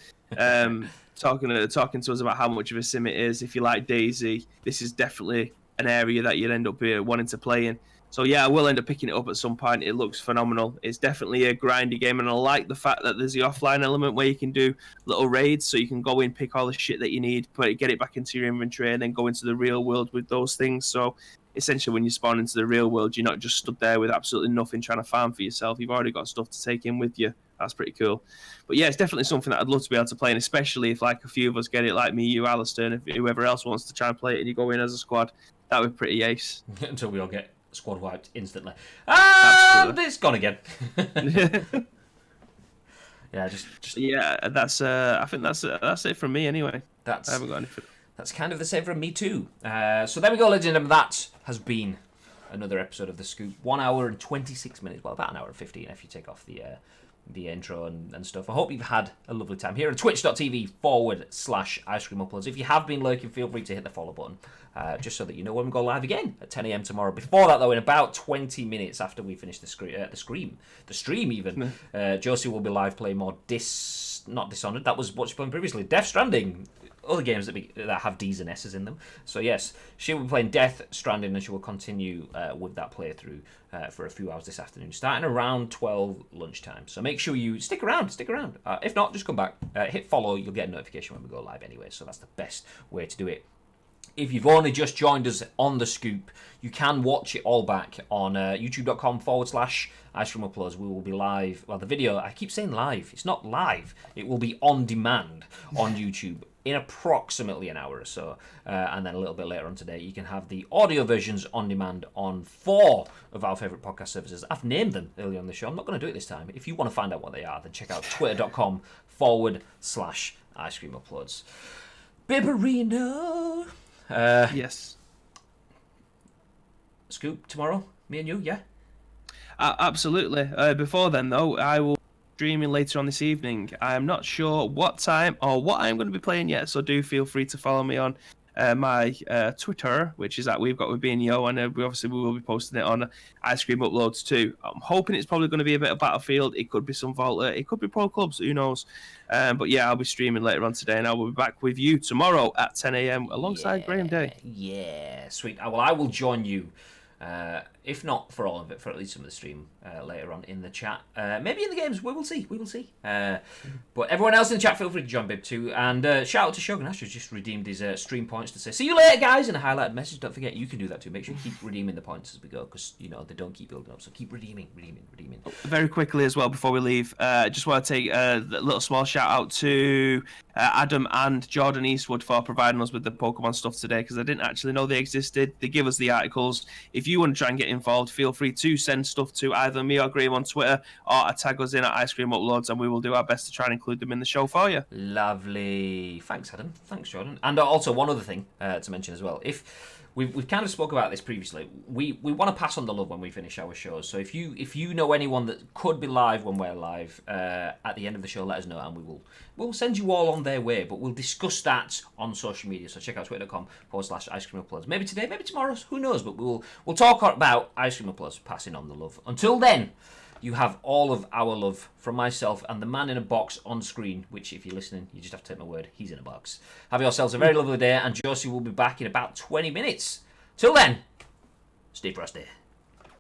Talking to us about how much of a sim it is. If you like Daisy, this is definitely an area that you'd end up wanting to play in. So yeah, I will end up picking it up at some point. It looks phenomenal. It's definitely a grindy game, and I like the fact that there's the offline element where you can do little raids, so you can go in, pick all the shit that you need, get it back into your inventory, and then go into the real world with those things. So essentially, when you spawn into the real world, you're not just stood there with absolutely nothing trying to farm for yourself. You've already got stuff to take in with you. That's pretty cool. But yeah, it's definitely something that I'd love to be able to play, and especially if like a few of us get it, like me, you, Alistair, and if whoever else wants to try and play it, and you go in as a squad, that would be pretty ace. Until we all get squad wiped instantly. It's gone again. Yeah, just yeah. That's I think that's it from me anyway. I haven't got anything. That's kind of the same from me too. So there we go, ladies and gentlemen. That has been another episode of The Scoop. 1 hour and 26 minutes. Well, about an hour and 15 if you take off the intro and stuff. I hope you've had a lovely time here on twitch.tv/Ice Cream Uploads. If you have been lurking, feel free to hit the follow button, just so that you know when we go live again at 10 a.m. tomorrow. Before that, though, in about 20 minutes after we finish the stream even, Josie will be live playing more not Dishonored. That was what she played previously. Death Stranding. Other games that have D's and S's in them. So yes, she will be playing Death Stranding, and she will continue with that playthrough for a few hours this afternoon, starting around 12 lunchtime. So make sure you stick around. If not, just come back, hit follow. You'll get a notification when we go live anyway. So that's the best way to do it. If you've only just joined us on The Scoop, you can watch it all back on youtube.com/Ice Cream Uploads. We will be live. Well, the video, I keep saying live. It's not live. It will be on demand on YouTube in approximately an hour or so. And then a little bit later on today, you can have the audio versions on demand on 4 of our favourite podcast services. I've named them earlier on the show. I'm not going to do it this time. If you want to find out what they are, then check out twitter.com/Ice Cream Uploads. Bibberino. Yes. Scoop tomorrow, me and you, yeah? Absolutely. Before then, though, I will be streaming later on this evening. I am not sure what time or what I'm going to be playing yet, so do feel free to follow me on my Twitter, which is at We've Got With Being Yo, and we will be posting it on Ice Cream Uploads too. I'm hoping it's probably going to be a bit of Battlefield. It could be some Volta. It could be Pro Clubs. Who knows? But yeah, I'll be streaming later on today, and I will be back with you tomorrow at 10 a.m. alongside Graham Day. Yeah, sweet. Well, I will join you. If not for all of it, for at least some of the stream later on in the chat. Maybe in the games, we will see. But everyone else in the chat, feel free to jump in too. And shout out to Shogun Ash, who's just redeemed his stream points to say, see you later, guys, in a highlighted message. Don't forget, you can do that too. Make sure you keep redeeming the points as we go, because, they don't keep building up. So keep redeeming. Very quickly as well, before we leave, just want to take a little small shout out to Adam and Jordan Eastwood for providing us with the Pokemon stuff today, because I didn't actually know they existed. They give us the articles. If you want to try and get involved, feel free to send stuff to either me or Graham on Twitter, or tag us in at Ice Cream Uploads, and we will do our best to try and include them in the show for you. Lovely. Thanks, Adam. Thanks, Jordan. And also one other thing to mention as well. If we've kind of spoke about this previously, we want to pass on the love when we finish our shows. So if you know anyone that could be live when we're live at the end of the show, let us know, and we'll send you all on their way. But we'll discuss that on social media. So check out twitter.com/Ice Cream Uploads. Maybe today, maybe tomorrow. Who knows? But we'll talk about Ice Cream Uploads passing on the love. Until then, you have all of our love from myself and the man in a box on screen, which, if you're listening, you just have to take my word, he's in a box. Have yourselves a very lovely day, and Josie will be back in about 20 minutes. Till then, stay frosty.